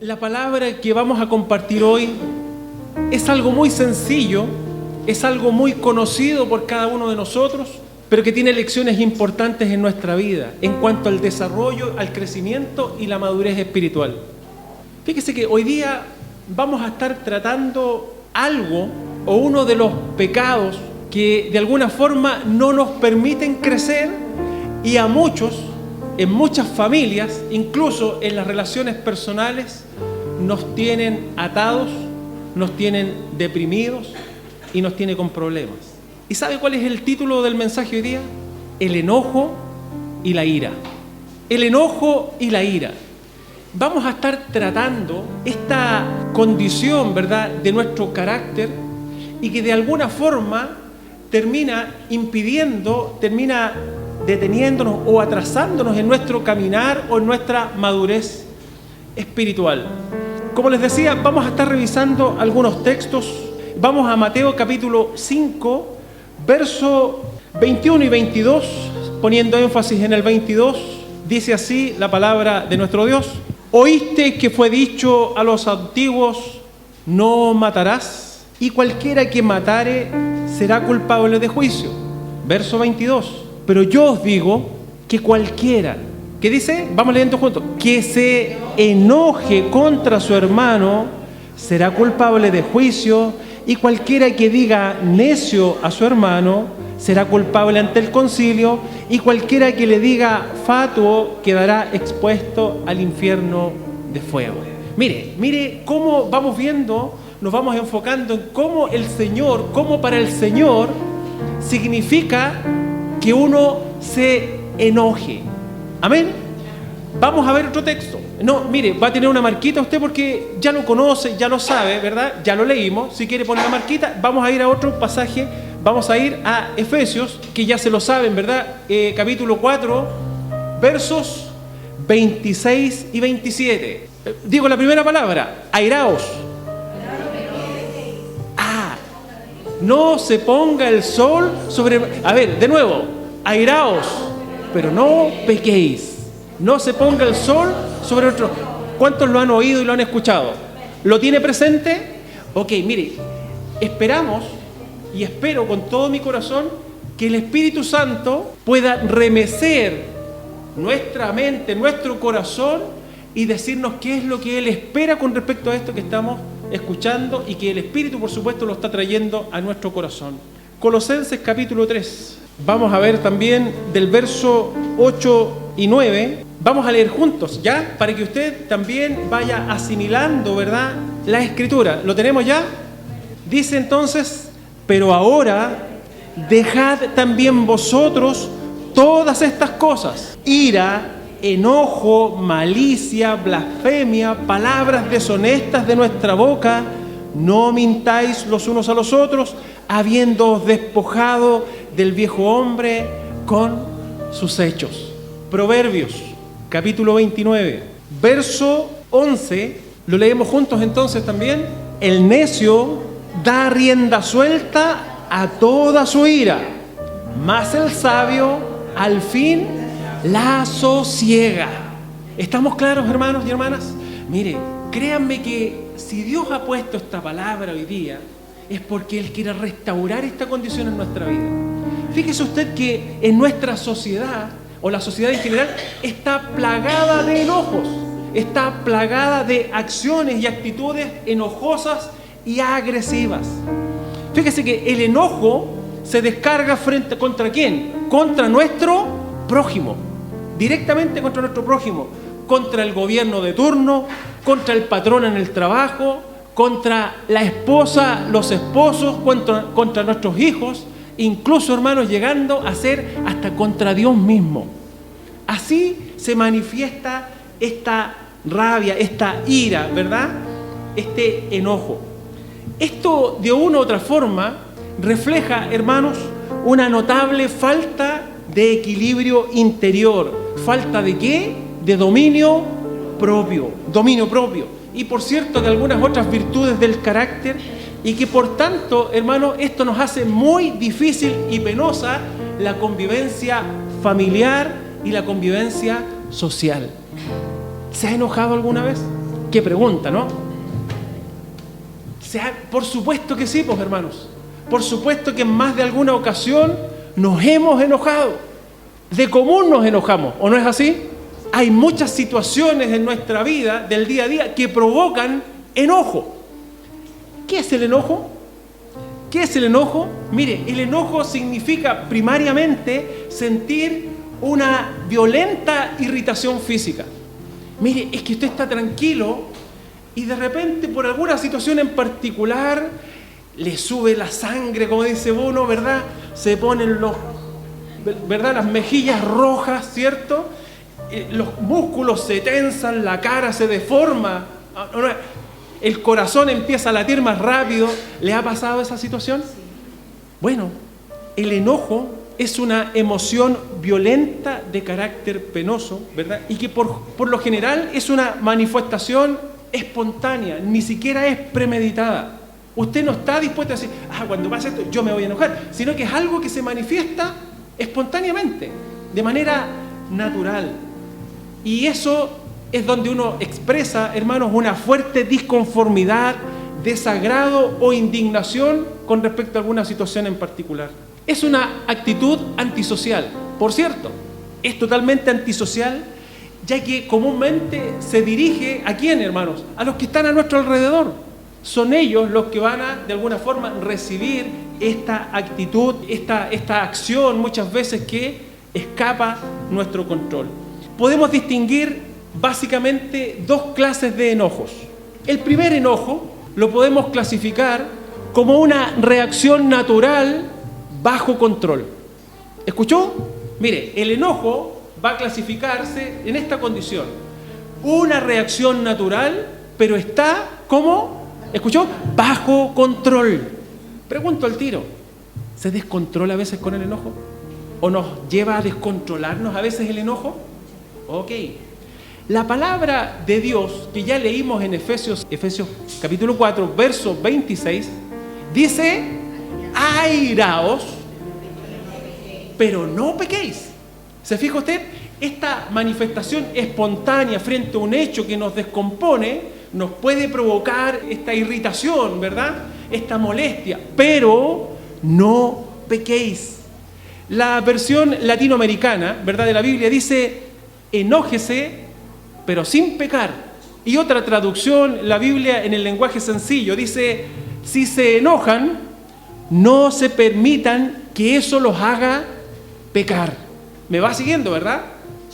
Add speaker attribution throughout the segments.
Speaker 1: La palabra que vamos a compartir hoy es algo muy sencillo, es algo muy conocido por cada uno de nosotros, pero que tiene lecciones importantes en nuestra vida en cuanto al desarrollo, al crecimiento y la madurez espiritual. Fíjese que hoy día vamos a estar tratando algo o uno de los pecados que de alguna forma no nos permiten crecer y a muchos, en muchas familias, incluso en las relaciones personales, nos tienen atados, nos tienen deprimidos y nos tiene con problemas. ¿Y sabe cuál es el título del mensaje hoy día? El enojo y la ira. El enojo y la ira. Vamos a estar tratando esta condición, ¿verdad?, de nuestro carácter y que de alguna forma termina impidiendo, termina deteniéndonos o atrasándonos en nuestro caminar o en nuestra madurez espiritual. Como les decía, vamos a estar revisando algunos textos. Vamos a Mateo capítulo 5, verso 21 y 22, poniendo énfasis en el 22, dice así la palabra de nuestro Dios. Oíste que fue dicho a los antiguos, no matarás, y cualquiera que matare será culpable de juicio. Verso 22. Pero yo os digo que cualquiera, ¿qué dice? Vamos leyendo juntos. Que se enoje contra su hermano será culpable de juicio, y cualquiera que diga necio a su hermano será culpable ante el concilio, y cualquiera que le diga fatuo quedará expuesto al infierno de fuego. Mire cómo vamos viendo, nos vamos enfocando en cómo el Señor, cómo para el Señor significa que uno se enoje. Amén. Vamos a ver otro texto. No, mire, va a tener una marquita usted porque ya lo conoce, ya lo sabe, ¿verdad? Ya lo leímos. Si quiere poner la marquita, vamos a ir a otro pasaje. Vamos a ir a Efesios, que ya se lo saben, ¿verdad? Capítulo 4, versos 26 y 27. Digo la primera palabra, airaos. No se ponga el sol sobre... A ver, de nuevo, airaos, pero no pequéis. No se ponga el sol sobre otro. ¿Cuántos lo han oído y lo han escuchado? ¿Lo tiene presente? Ok, mire, esperamos y espero con todo mi corazón que el Espíritu Santo pueda remecer nuestra mente, nuestro corazón y decirnos qué es lo que Él espera con respecto a esto que estamos escuchando y que el Espíritu, por supuesto, lo está trayendo a nuestro corazón. Colosenses capítulo 3. Vamos a ver también del verso 8 y 9. Vamos a leer juntos, ¿ya? Para que usted también vaya asimilando, ¿verdad?, la Escritura. ¿Lo tenemos ya? Dice entonces, pero ahora dejad también vosotros todas estas cosas: ira, enojo, malicia, blasfemia, palabras deshonestas de nuestra boca. No mintáis los unos a los otros, habiéndoos despojado del viejo hombre con sus hechos. Proverbios, capítulo 29, verso 11. Lo leemos juntos entonces también. El necio da rienda suelta a toda su ira, mas el sabio al fin la sosiega. ¿Estamos claros, hermanos y hermanas? Mire, créanme que si Dios ha puesto esta palabra hoy día, es porque Él quiere restaurar esta condición en nuestra vida. Fíjese usted que en nuestra sociedad, o la sociedad en general, está plagada de enojos, está plagada de acciones y actitudes enojosas y agresivas. Fíjese que el enojo se descarga ¿contra quién? Contra nuestro prójimo, directamente contra nuestro prójimo, contra el gobierno de turno, contra el patrón en el trabajo, contra la esposa, los esposos, contra nuestros hijos, incluso, hermanos, llegando a ser hasta contra Dios mismo. Así se manifiesta esta rabia, esta ira, ¿verdad? Este enojo. Esto, de una u otra forma, refleja, hermanos, una notable falta de equilibrio interior. ¿Falta de qué? De dominio propio. Dominio propio. Y por cierto, de algunas otras virtudes del carácter, y que por tanto, hermano, esto nos hace muy difícil y penosa la convivencia familiar y la convivencia social. ¿Se ha enojado alguna vez? Qué pregunta, ¿no? Por supuesto que sí, pues hermanos. Por supuesto que en más de alguna ocasión nos hemos enojado. De común nos enojamos, ¿o no es así? Hay muchas situaciones en nuestra vida, del día a día, que provocan enojo. ¿Qué es el enojo? ¿Qué es el enojo? Mire, el enojo significa primariamente sentir una violenta irritación física. Mire, es que usted está tranquilo y de repente por alguna situación en particular le sube la sangre, como dice uno, ¿verdad? Se ponen ¿verdad? Las mejillas rojas, ¿cierto? Los músculos se tensan, la cara se deforma, el corazón empieza a latir más rápido. ¿Le ha pasado esa situación? Bueno, el enojo es una emoción violenta de carácter penoso, ¿verdad? Y que por lo general es una manifestación espontánea, ni siquiera es premeditada. Usted no está dispuesto a decir, cuando pasa esto yo me voy a enojar, sino que es algo que se manifiesta espontáneamente, de manera natural. Y eso es donde uno expresa, hermanos, una fuerte disconformidad, desagrado o indignación con respecto a alguna situación en particular. Es una actitud antisocial. Por cierto, es totalmente antisocial, ya que comúnmente se dirige ¿a quién, hermanos? A los que están a nuestro alrededor. Son ellos los que van a, de alguna forma, recibir esta actitud, esta acción muchas veces que escapa nuestro control. Podemos distinguir básicamente dos clases de enojos. El primer enojo lo podemos clasificar como una reacción natural bajo control. ¿Escuchó? Mire, el enojo va a clasificarse en esta condición. Una reacción natural, pero está como, ¿escuchó? Bajo control. Pregunto al tiro, ¿se descontrola a veces con el enojo? ¿O nos lleva a descontrolarnos a veces el enojo? Ok. La palabra de Dios, que ya leímos en Efesios capítulo 4, verso 26, dice, airaos, pero no pequéis. ¿Se fija usted? Esta manifestación espontánea frente a un hecho que nos descompone, nos puede provocar esta irritación, ¿verdad? Esta molestia, pero no pequéis. La versión latinoamericana, ¿verdad?, de la Biblia dice, enójese, pero sin pecar. Y otra traducción, la Biblia en el lenguaje sencillo, dice, si se enojan, no se permitan que eso los haga pecar. ¿Me va siguiendo, verdad?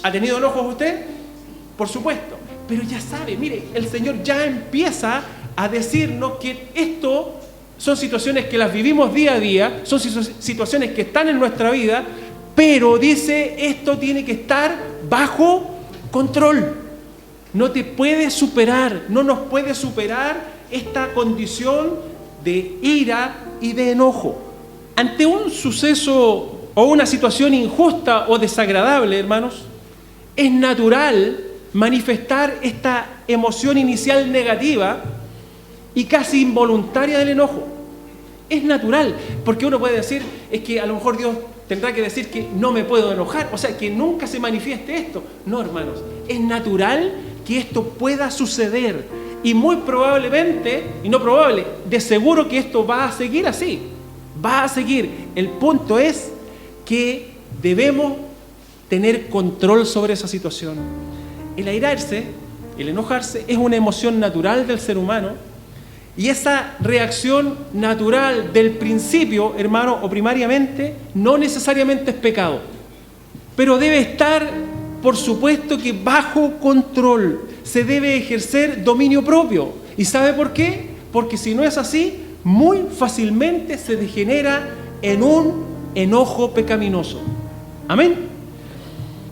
Speaker 1: ¿Ha tenido enojos usted? Por supuesto. Pero ya sabe, mire, el Señor ya empieza a decirnos que esto son situaciones que las vivimos día a día, son situaciones que están en nuestra vida, pero dice, esto tiene que estar bajo control. No te puede superar, no nos puede superar esta condición de ira y de enojo. Ante un suceso o una situación injusta o desagradable, hermanos, es natural manifestar esta emoción inicial negativa y casi involuntaria del enojo. Es natural, porque uno puede decir, es que a lo mejor Dios tendrá que decir que no me puedo enojar, o sea, que nunca se manifieste esto. No, hermanos, es natural que esto pueda suceder y muy probablemente, y no probable, de seguro que esto va a seguir así, va a seguir. El punto es que debemos tener control sobre esa situación. El airarse, el enojarse, es una emoción natural del ser humano y esa reacción natural del principio, hermano, o primariamente, no necesariamente es pecado, pero debe estar, por supuesto, que bajo control. Se debe ejercer dominio propio. ¿Y sabe por qué? Porque si no es así, muy fácilmente se degenera en un enojo pecaminoso. Amén.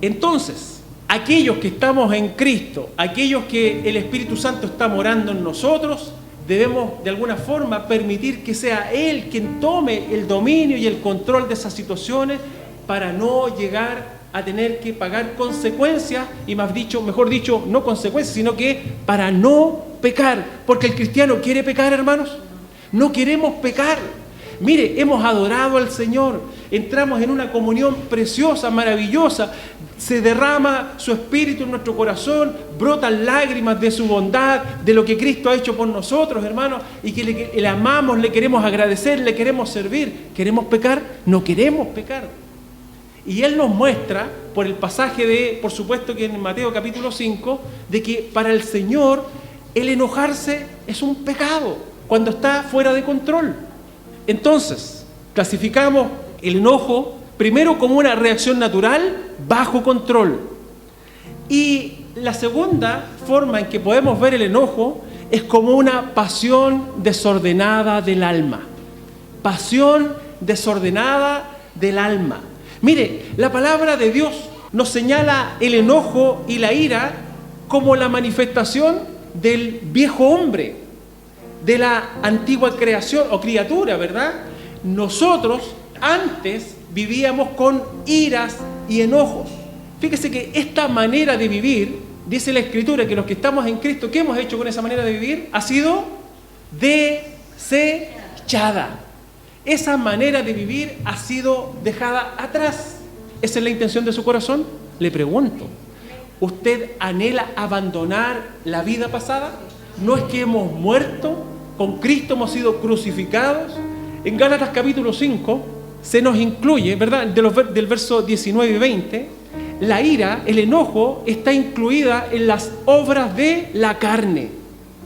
Speaker 1: Entonces, aquellos que estamos en Cristo, aquellos que el Espíritu Santo está morando en nosotros, debemos de alguna forma permitir que sea Él quien tome el dominio y el control de esas situaciones para no llegar a tener que pagar consecuencias, y mejor dicho, no consecuencias, sino que para no pecar. Porque el cristiano quiere pecar, hermanos. No queremos pecar. Mire, hemos adorado al Señor, entramos en una comunión preciosa, maravillosa, se derrama su espíritu en nuestro corazón, brotan lágrimas de su bondad, de lo que Cristo ha hecho por nosotros, hermanos, y que le amamos, le queremos agradecer, le queremos servir. ¿Queremos pecar? No queremos pecar. Y Él nos muestra, por el pasaje por supuesto que en Mateo capítulo 5, de que para el Señor el enojarse es un pecado cuando está fuera de control. Entonces, clasificamos el enojo primero como una reacción natural bajo control. Y la segunda forma en que podemos ver el enojo es como una pasión desordenada del alma. Pasión desordenada del alma. Mire, la palabra de Dios nos señala el enojo y la ira como la manifestación del viejo hombre, de la antigua creación o criatura, ¿verdad? Nosotros antes vivíamos con iras y enojos. Fíjese que esta manera de vivir, dice la Escritura, que los que estamos en Cristo, ¿qué hemos hecho con esa manera de vivir? Ha sido desechada. Esa manera de vivir ha sido dejada atrás. ¿Esa es la intención de su corazón? Le pregunto, ¿usted anhela abandonar la vida pasada? ¿No es que hemos muerto? Con Cristo hemos sido crucificados. En Gálatas capítulo 5 se nos incluye, ¿verdad? Del verso 19 y 20, la ira, el enojo, está incluida en las obras de la carne.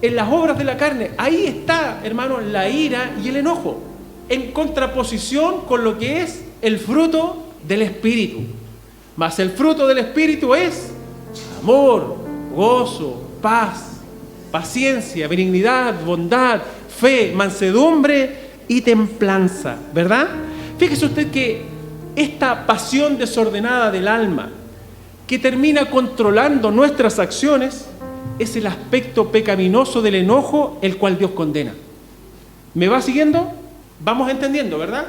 Speaker 1: En las obras de la carne. Ahí está, hermano, la ira y el enojo, en contraposición con lo que es el fruto del Espíritu. Mas el fruto del Espíritu es amor, gozo, paz, paciencia, benignidad, bondad, fe, mansedumbre y templanza, ¿verdad? Fíjese usted que esta pasión desordenada del alma que termina controlando nuestras acciones es el aspecto pecaminoso del enojo, el cual Dios condena. ¿Me va siguiendo? Vamos entendiendo, ¿verdad?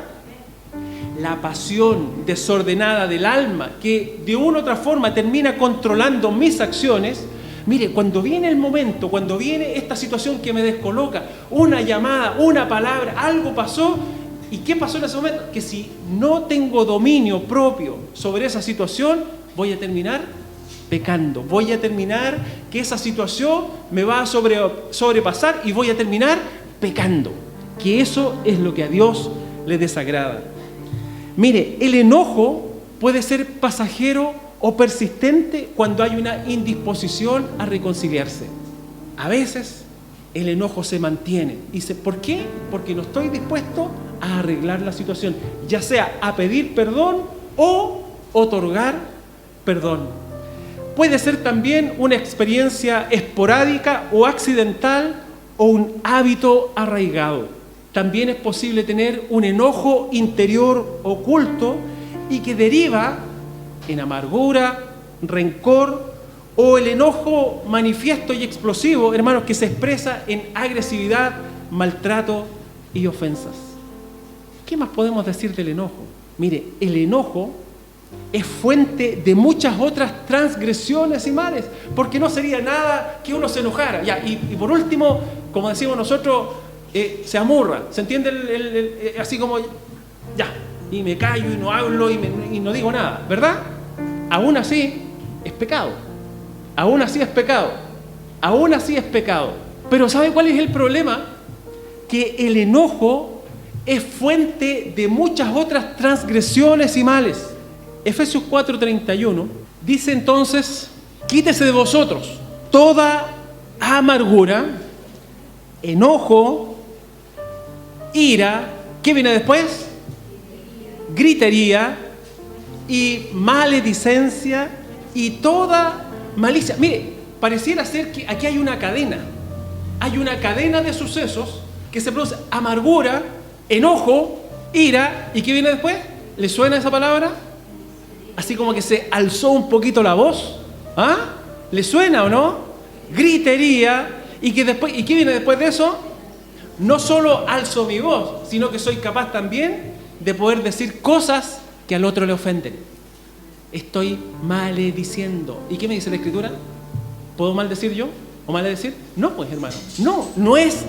Speaker 1: La pasión desordenada del alma que de una u otra forma termina controlando mis acciones. Mire, cuando viene el momento, cuando viene esta situación que me descoloca, una llamada, una palabra, algo pasó, ¿y qué pasó en ese momento? Que si no tengo dominio propio sobre esa situación, voy a terminar pecando, voy a terminar que esa situación me va a sobrepasar y voy a terminar pecando, que eso es lo que a Dios le desagrada. Mire, el enojo puede ser pasajero o persistente cuando hay una indisposición a reconciliarse. A veces el enojo se mantiene. Dice, ¿por qué? Porque no estoy dispuesto a arreglar la situación, ya sea a pedir perdón o otorgar perdón. Puede ser también una experiencia esporádica o accidental o un hábito arraigado. También es posible tener un enojo interior oculto y que deriva en amargura, rencor o el enojo manifiesto y explosivo, hermanos, que se expresa en agresividad, maltrato y ofensas. ¿Qué más podemos decir del enojo? Mire, el enojo es fuente de muchas otras transgresiones y males, porque no sería nada que uno se enojara. Ya, y por último, como decimos nosotros, se amurra, ¿se entiende? Así como, ya, y me callo y no hablo y no digo nada, ¿verdad? Aún así es pecado, aún así es pecado, aún así es pecado. Pero ¿sabe cuál es el problema? Que el enojo es fuente de muchas otras transgresiones y males. Efesios 4:31 dice entonces, quítese de vosotros toda amargura, enojo, ira, ¿qué viene después? Gritería y maledicencia y toda malicia. Mire, pareciera ser que aquí hay una cadena de sucesos que se produce: amargura, enojo, ira, ¿y qué viene después? ¿Le suena esa palabra? Así como que se alzó un poquito la voz. ¿Ah? ¿Le suena o no? Gritería, ¿y qué viene después de eso? No solo alzo mi voz, sino que soy capaz también de poder decir cosas que al otro le ofenden. Estoy malediciendo. ¿Y qué me dice la Escritura? ¿Puedo maldecir yo? ¿O maledecir? No, pues, hermano. No es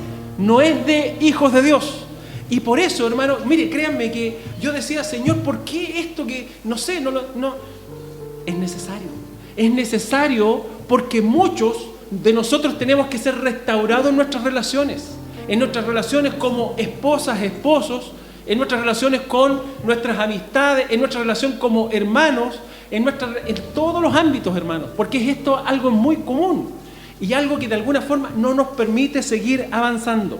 Speaker 1: de hijos de Dios. Y por eso, hermano, mire, créanme que yo decía, Señor, ¿por qué esto que, no sé, Es necesario. Es necesario porque muchos de nosotros tenemos que ser restaurados en nuestras relaciones. En nuestras relaciones como esposas, esposos, en nuestras relaciones con nuestras amistades, en nuestra relación como hermanos, en todos los ámbitos, hermanos. Porque es esto algo muy común y algo que de alguna forma no nos permite seguir avanzando.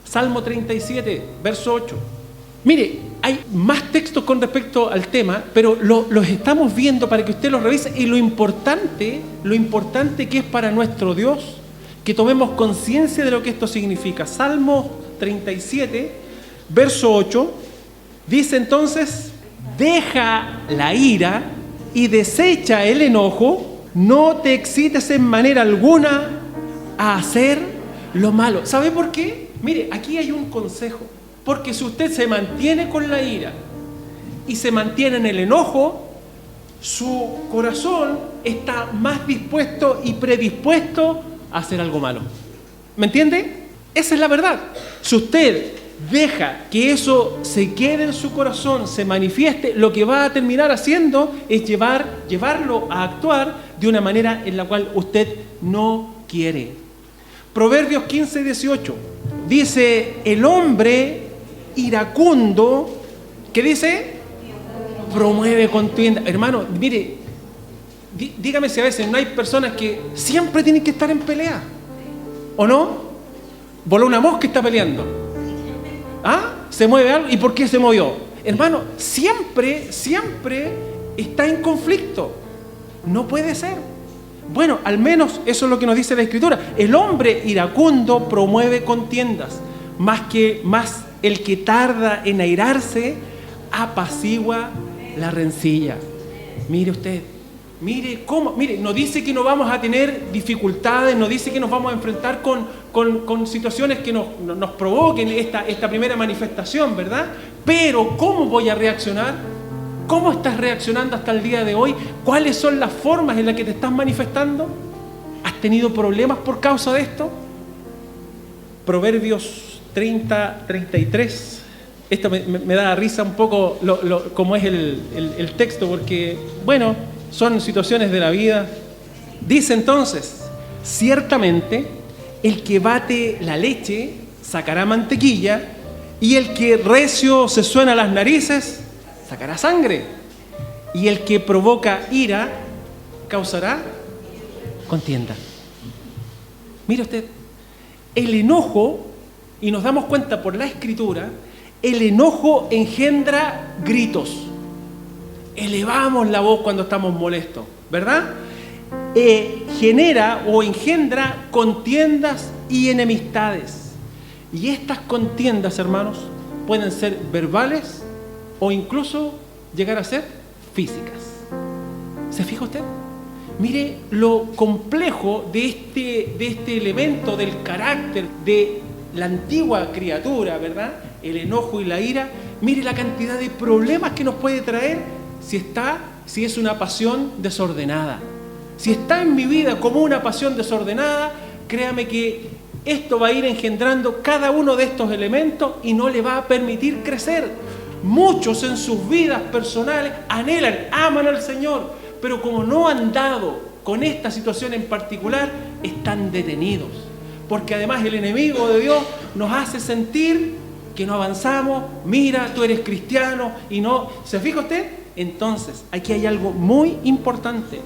Speaker 1: Salmo 37, verso 8. Mire, hay más textos con respecto al tema, pero los estamos viendo para que usted los revise. Y lo importante que es para nuestro Dios, que tomemos conciencia de lo que esto significa. Salmo 37, verso 8, dice entonces: deja la ira y desecha el enojo, no te excites en manera alguna a hacer lo malo. ¿Sabe por qué? Mire, aquí hay un consejo. Porque si usted se mantiene con la ira y se mantiene en el enojo, su corazón está más dispuesto y predispuesto a hacer algo malo. ¿Me entiende? Esa es la verdad. Si usted deja que eso se quede en su corazón, se manifieste, lo que va a terminar haciendo es llevarlo a actuar de una manera en la cual usted no quiere. Proverbios 15, 18 dice: el hombre iracundo, ¿qué dice? Promueve contienda. Hermano, mire, dígame si a veces no hay personas que siempre tienen que estar en pelea, ¿o no? Voló una mosca y está peleando. ¿Ah? ¿Se mueve algo? ¿Y por qué se movió? Hermano, siempre está en conflicto. No puede ser. Bueno, al menos eso es lo que nos dice la Escritura. El hombre iracundo promueve contiendas, más el que tarda en airarse apacigua la rencilla. Mire usted, mire cómo, mire, no dice que no vamos a tener dificultades, no dice que nos vamos a enfrentar con situaciones que nos provoquen esta primera manifestación, ¿verdad? Pero ¿cómo voy a reaccionar? ¿Cómo estás reaccionando hasta el día de hoy? ¿Cuáles son las formas en las que te estás manifestando? ¿Has tenido problemas por causa de esto? Proverbios 30, 33. Esto me da risa un poco como es el texto, porque, bueno, son situaciones de la vida. Dice entonces: ciertamente el que bate la leche sacará mantequilla, y el que recio se suena las narices sacará sangre, y el que provoca ira causará contienda. Mire usted, el enojo, y nos damos cuenta por la Escritura, el enojo engendra gritos. Elevamos la voz cuando estamos molestos, ¿verdad? Genera o engendra contiendas y enemistades. Y estas contiendas, hermanos, pueden ser verbales o incluso llegar a ser físicas. ¿Se fija usted? Mire lo complejo de este elemento del carácter de la antigua criatura, ¿verdad? El enojo y la ira. Mire la cantidad de problemas que nos puede traer si es una pasión desordenada. Si está en mi vida como una pasión desordenada, créame que esto va a ir engendrando cada uno de estos elementos y no le va a permitir crecer. Muchos en sus vidas personales anhelan, aman al Señor, pero como no han dado con esta situación en particular, están detenidos. Porque además el enemigo de Dios nos hace sentir que no avanzamos. Mira, tú eres cristiano y no. ¿Se fija usted? Entonces, aquí hay algo muy importante.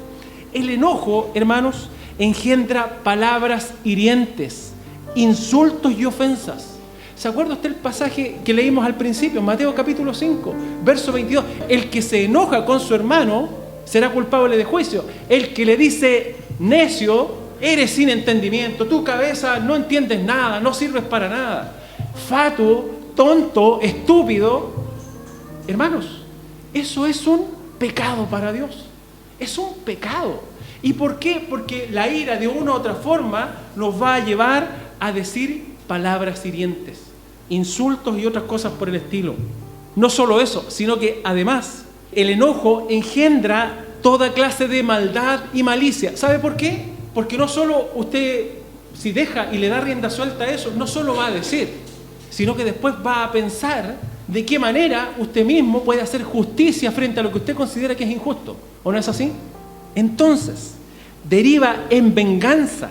Speaker 1: El enojo, hermanos, engendra palabras hirientes, insultos y ofensas. ¿Se acuerda usted el pasaje que leímos al principio, Mateo capítulo 5, verso 22? El que se enoja con su hermano será culpable de juicio. El que le dice necio, eres sin entendimiento, tu cabeza no entiendes nada, no sirves para nada. Fatuo, tonto, estúpido. Hermanos, eso es un pecado para Dios. Es un pecado. ¿Y por qué? Porque la ira de una u otra forma nos va a llevar a decir palabras hirientes, insultos y otras cosas por el estilo. No solo eso, sino que además el enojo engendra toda clase de maldad y malicia. ¿Sabe por qué? Porque no solo usted, si deja y le da rienda suelta a eso, no solo va a decir, sino que después va a pensar de qué manera usted mismo puede hacer justicia frente a lo que usted considera que es injusto. ¿O no es así? Entonces, deriva en venganza,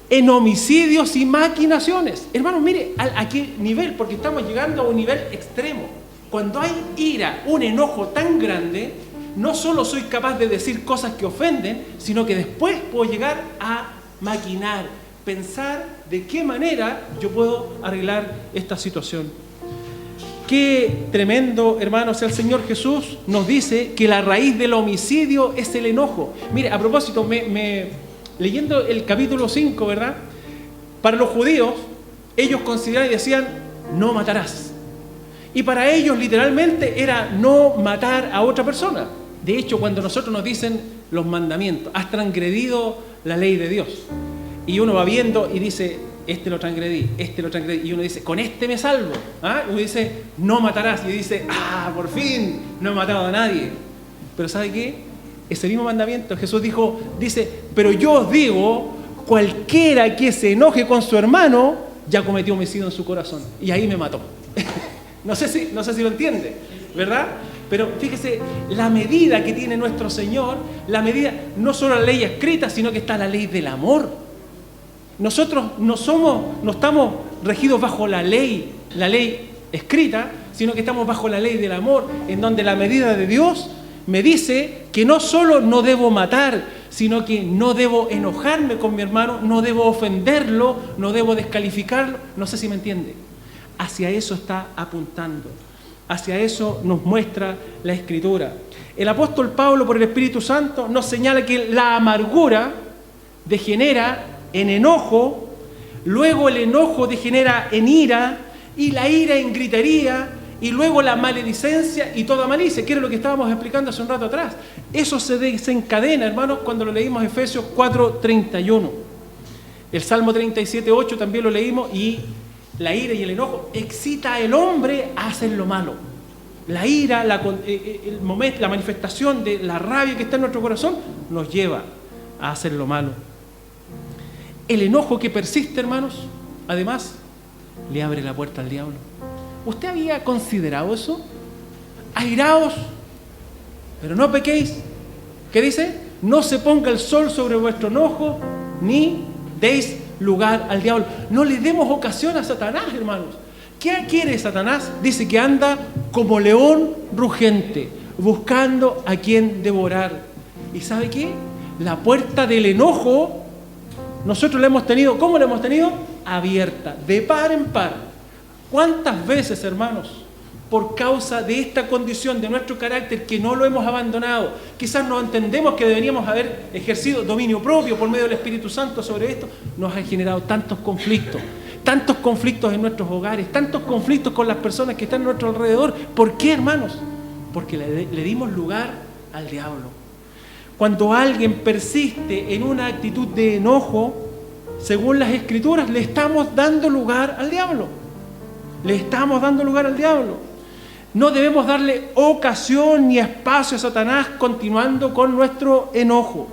Speaker 1: en homicidios y maquinaciones. Hermanos, mire a qué nivel, porque estamos llegando a un nivel extremo. Cuando hay ira, un enojo tan grande, no solo soy capaz de decir cosas que ofenden, sino que después puedo llegar a maquinar, pensar de qué manera yo puedo arreglar esta situación. Qué tremendo, hermanos, el Señor Jesús nos dice que la raíz del homicidio es el enojo. Mire, a propósito, leyendo el capítulo 5, ¿verdad? Para los judíos, ellos consideraban y decían, no matarás. Y para ellos, literalmente, era no matar a otra persona. De hecho, cuando nosotros nos dicen los mandamientos, has transgredido la ley de Dios. Y uno va viendo y dice, este lo transgredí. Y uno dice, con este me salvo. ¿Ah? Uno dice, no matarás. Y dice, por fin, no he matado a nadie. Pero ¿sabe qué? Ese mismo mandamiento, Jesús dice, pero yo os digo, cualquiera que se enoje con su hermano, ya cometió homicidio en su corazón. Y ahí me mató. No sé si lo entiende, ¿verdad? Pero fíjese, la medida que tiene nuestro Señor, la medida, no solo la ley escrita, sino que está la ley del amor. Nosotros no estamos regidos bajo la ley escrita, sino que estamos bajo la ley del amor, en donde la medida de Dios me dice que no solo no debo matar, sino que no debo enojarme con mi hermano, no debo ofenderlo, no debo descalificarlo. No sé si me entiende. Hacia eso está apuntando. Hacia eso nos muestra la Escritura. El apóstol Pablo, por el Espíritu Santo, nos señala que la amargura degenera en enojo, luego el enojo degenera en ira, y la ira en gritería, y luego la maledicencia y toda malicia, que era lo que estábamos explicando hace un rato atrás. Eso se desencadena, hermanos, cuando lo leímos Efesios 4:31. El Salmo 37:8 también lo leímos, y la ira y el enojo excita al hombre a hacer lo malo. La ira, la manifestación de la rabia que está en nuestro corazón, nos lleva a hacer lo malo. El enojo que persiste, hermanos, además, le abre la puerta al diablo. ¿Usted había considerado eso? Airaos, pero no pequéis. ¿Qué dice? No se ponga el sol sobre vuestro enojo, ni deis lugar al diablo. No le demos ocasión a Satanás, hermanos. ¿Qué quiere Satanás? Dice que anda como león rugente, buscando a quien devorar. ¿Y sabe qué? La puerta del enojo, nosotros la hemos tenido, ¿cómo la hemos tenido? Abierta, de par en par. ¿Cuántas veces, hermanos, por causa de esta condición de nuestro carácter que no lo hemos abandonado, quizás no entendemos que deberíamos haber ejercido dominio propio por medio del Espíritu Santo sobre esto, nos han generado tantos conflictos en nuestros hogares, tantos conflictos con las personas que están a nuestro alrededor? ¿Por qué, hermanos? Porque le dimos lugar al diablo. Cuando alguien persiste en una actitud de enojo, según las Escrituras, le estamos dando lugar al diablo. Le estamos dando lugar al diablo. No debemos darle ocasión ni espacio a Satanás continuando con nuestro enojo.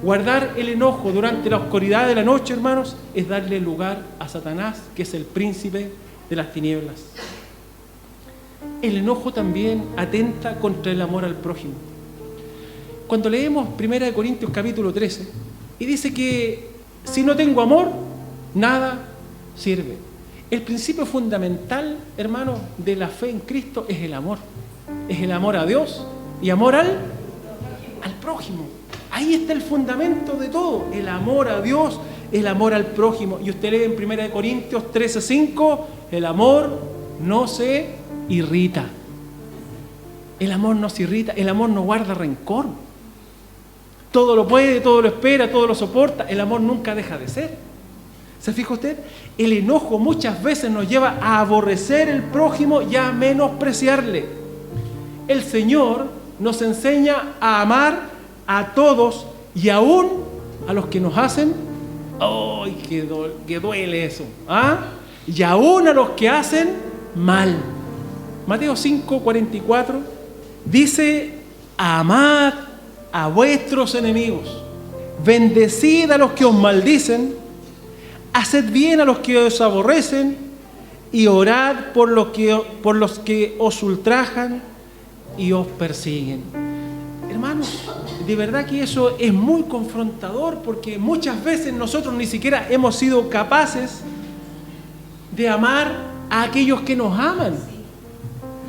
Speaker 1: Guardar el enojo durante la oscuridad de la noche, hermanos, es darle lugar a Satanás, que es el príncipe de las tinieblas. El enojo también atenta contra el amor al prójimo. Cuando leemos 1 Corintios capítulo 13, y dice que si no tengo amor, nada sirve. El principio fundamental, hermano, de la fe en Cristo es el amor. Es el amor a Dios y amor al prójimo. Ahí está el fundamento de todo. El amor a Dios, el amor al prójimo. Y usted lee en 1 Corintios 13:5, el amor no se irrita. El amor no se irrita, el amor no guarda rencor. Todo lo puede, todo lo espera, todo lo soporta. El amor nunca deja de ser. ¿Se fija usted? El enojo muchas veces nos lleva a aborrecer el prójimo y a menospreciarle. El Señor nos enseña a amar a todos y aún a los que nos hacen. ¡Ay, que duele eso! ¿Ah? Y aún a los que hacen mal. Mateo 5:44 dice: amad a vuestros enemigos, bendecid a los que os maldicen, haced bien a los que os aborrecen y orad por los que os ultrajan y os persiguen. Hermanos, de verdad que eso es muy confrontador, porque muchas veces nosotros ni siquiera hemos sido capaces de amar a aquellos que nos aman.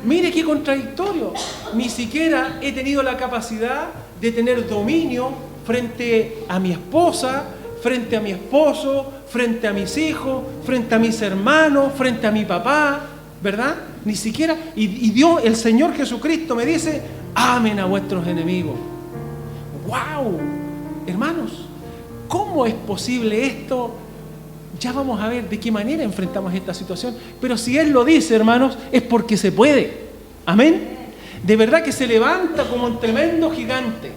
Speaker 1: Mire qué contradictorio. Ni siquiera he tenido la capacidad de tener dominio frente a mi esposa, frente a mi esposo, frente a mis hijos, frente a mis hermanos, frente a mi papá, ¿verdad? Ni siquiera. Y Dios, el Señor Jesucristo me dice: amen a vuestros enemigos. ¡Wow! Hermanos, ¿cómo es posible esto? Ya vamos a ver de qué manera enfrentamos esta situación. Pero si Él lo dice, hermanos, es porque se puede. Amén. De verdad que se levanta como un tremendo gigante.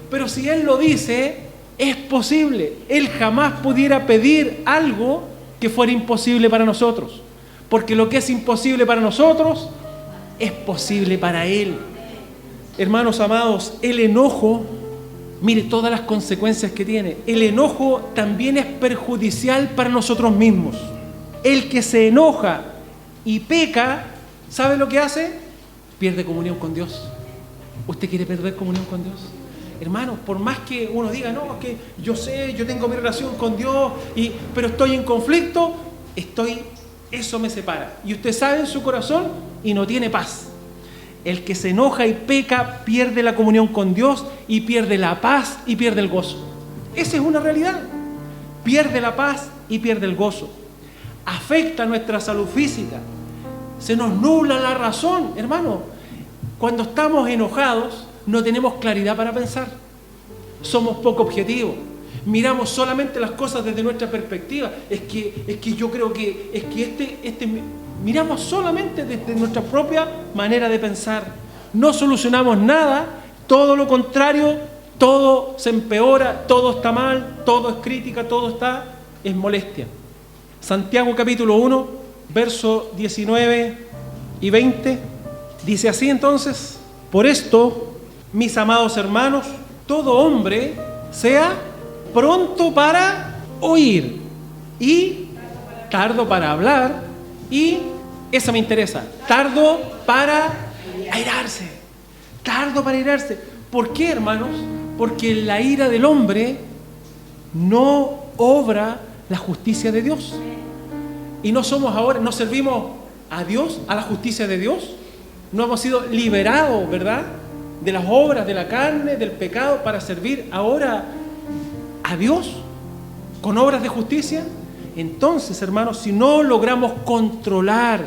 Speaker 1: Pero si Él lo dice, es posible. Él jamás pudiera pedir algo que fuera imposible para nosotros. Porque lo que es imposible para nosotros es posible para Él. Hermanos amados, el enojo, mire todas las consecuencias que tiene. El enojo también es perjudicial para nosotros mismos. El que se enoja y peca, ¿sabe lo que hace? Pierde comunión con Dios. ¿Usted quiere perder comunión con Dios? Hermanos, por más que uno diga, no, es que yo sé, yo tengo mi relación con Dios, pero estoy en conflicto, eso me separa. Y usted sabe en su corazón y no tiene paz. El que se enoja y peca pierde la comunión con Dios y pierde la paz y pierde el gozo. Esa es una realidad. Pierde la paz y pierde el gozo. Afecta nuestra salud física. Se nos nubla la razón, hermano. Cuando estamos enojados, no tenemos claridad para pensar. Somos poco objetivos. Miramos solamente las cosas desde nuestra perspectiva. Es que yo creo que miramos solamente desde nuestra propia manera de pensar. No solucionamos nada, todo lo contrario, todo se empeora, todo está mal, todo es crítica, todo es molestia. Santiago capítulo 1, versos 19 y 20, dice así entonces: por esto, mis amados hermanos, todo hombre sea pronto para oír y tardo para hablar, y esa me interesa, tardo para airarse. Tardo para airarse. ¿Por qué, hermanos? Porque la ira del hombre no obra la justicia de Dios. Y no servimos a Dios, a la justicia de Dios. No hemos sido liberados, ¿verdad?, de las obras de la carne, del pecado, para servir ahora a Dios con obras de justicia. Entonces, hermanos, si no logramos controlar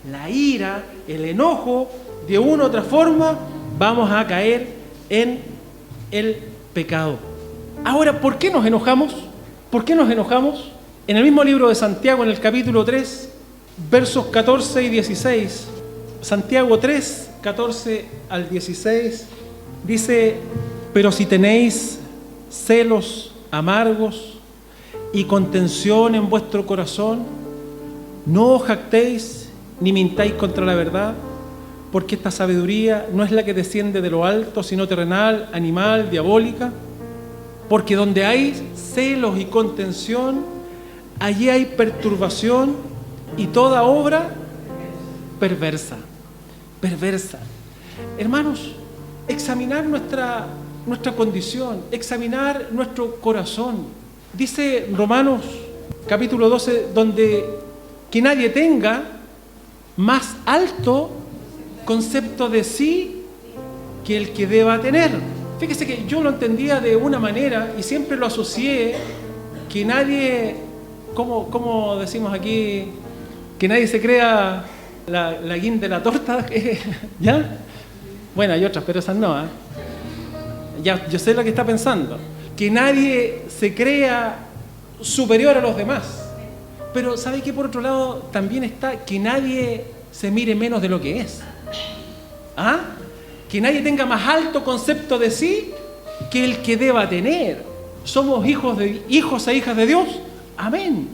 Speaker 1: la ira, el enojo, de una u otra forma, vamos a caer en el pecado. Ahora, ¿por qué nos enojamos? ¿Por qué nos enojamos? En el mismo libro de Santiago, en el capítulo 3, versos 14 y 16, Santiago 3, 14 al 16, dice: pero si tenéis celos amargos y contención en vuestro corazón, no os jactéis ni mintáis contra la verdad, porque esta sabiduría no es la que desciende de lo alto, sino terrenal, animal, diabólica. Porque donde hay celos y contención, allí hay perturbación y toda obra perversa. Perversa. Hermanos, examinar nuestra condición, examinar nuestro corazón. Dice Romanos capítulo 12, donde que nadie tenga más alto concepto de sí que el que deba tener. Fíjese que yo lo entendía de una manera y siempre lo asocié que nadie, como decimos aquí, que nadie se crea la guinda de la torta, ¿ya? Bueno, hay otras, pero esas no, ¿eh? Ya, yo sé lo que está pensando. Que nadie se crea superior a los demás. Pero ¿sabe qué? Por otro lado también está que nadie se mire menos de lo que es. ¿Ah? Que nadie tenga más alto concepto de sí que el que deba tener. Somos hijos e hijas de Dios. Amén.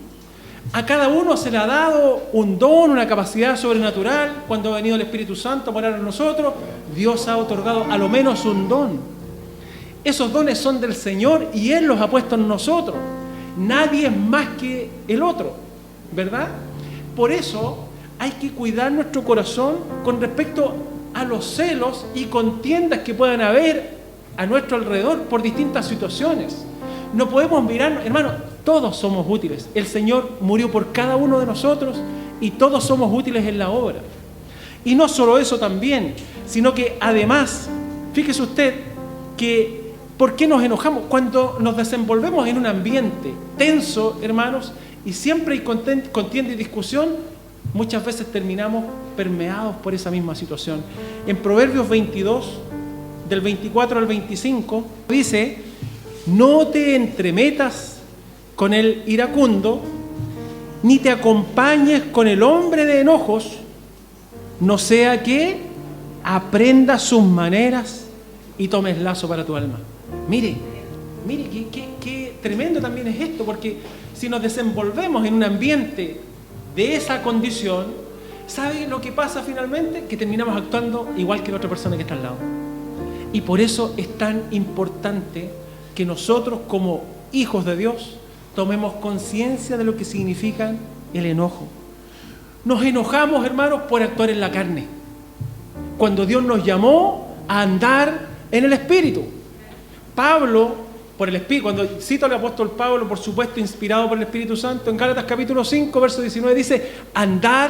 Speaker 1: A cada uno se le ha dado un don, una capacidad sobrenatural. Cuando ha venido el Espíritu Santo a morar en nosotros, Dios ha otorgado a lo menos un don. Esos dones son del Señor y Él los ha puesto en nosotros. Nadie es más que el otro, ¿verdad? Por eso, hay que cuidar nuestro corazón con respecto a los celos y contiendas que puedan haber a nuestro alrededor por distintas situaciones. No podemos mirar, hermano, todos somos útiles. El Señor murió por cada uno de nosotros y todos somos útiles en la obra. Y no solo eso también, sino que además, fíjese usted que ¿por qué nos enojamos? Cuando nos desenvolvemos en un ambiente tenso, hermanos, y siempre hay contienda y discusión, muchas veces terminamos permeados por esa misma situación. En Proverbios 22, del 24 al 25, dice: no te entremetas con el iracundo, ni te acompañes con el hombre de enojos, no sea que aprendas sus maneras y tomes lazo para tu alma. Mire, qué tremendo también es esto, porque si nos desenvolvemos en un ambiente de esa condición, ¿sabe lo que pasa finalmente? Que terminamos actuando igual que la otra persona que está al lado. Y por eso es tan importante que nosotros como hijos de Dios tomemos conciencia de lo que significa el enojo. Nos enojamos, hermanos, por actuar en la carne, cuando Dios nos llamó a andar en el Espíritu. Pablo, por el Espíritu, cuando cito al apóstol Pablo, por supuesto inspirado por el Espíritu Santo, en Gálatas capítulo 5, verso 19 dice: andad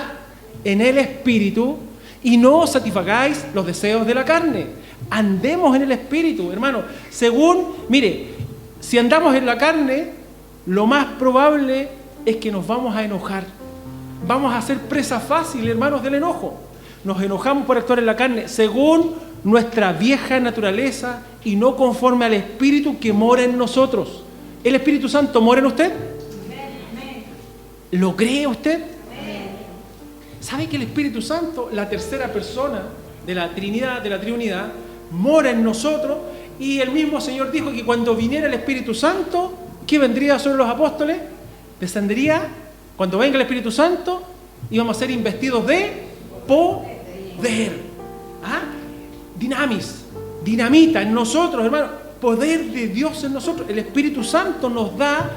Speaker 1: en el Espíritu y no os satisfagáis los deseos de la carne. Andemos en el Espíritu, hermano. Mire, si andamos en la carne, lo más probable es que nos vamos a enojar. Vamos a ser presa fácil, hermanos, del enojo. Nos enojamos por actuar en la carne, según nuestra vieja naturaleza y no conforme al Espíritu que mora en nosotros. ¿El Espíritu Santo mora en usted? ¿Lo cree usted? ¿Sabe que el Espíritu Santo, la tercera persona de la Trinidad, mora en nosotros? Y el mismo Señor dijo que cuando viniera el Espíritu Santo, ¿qué vendría sobre los apóstoles? Descendería, cuando venga el Espíritu Santo, íbamos a ser investidos de poder. ¿Ah? Dinamita en nosotros, hermano. Poder de Dios en nosotros. El Espíritu Santo nos da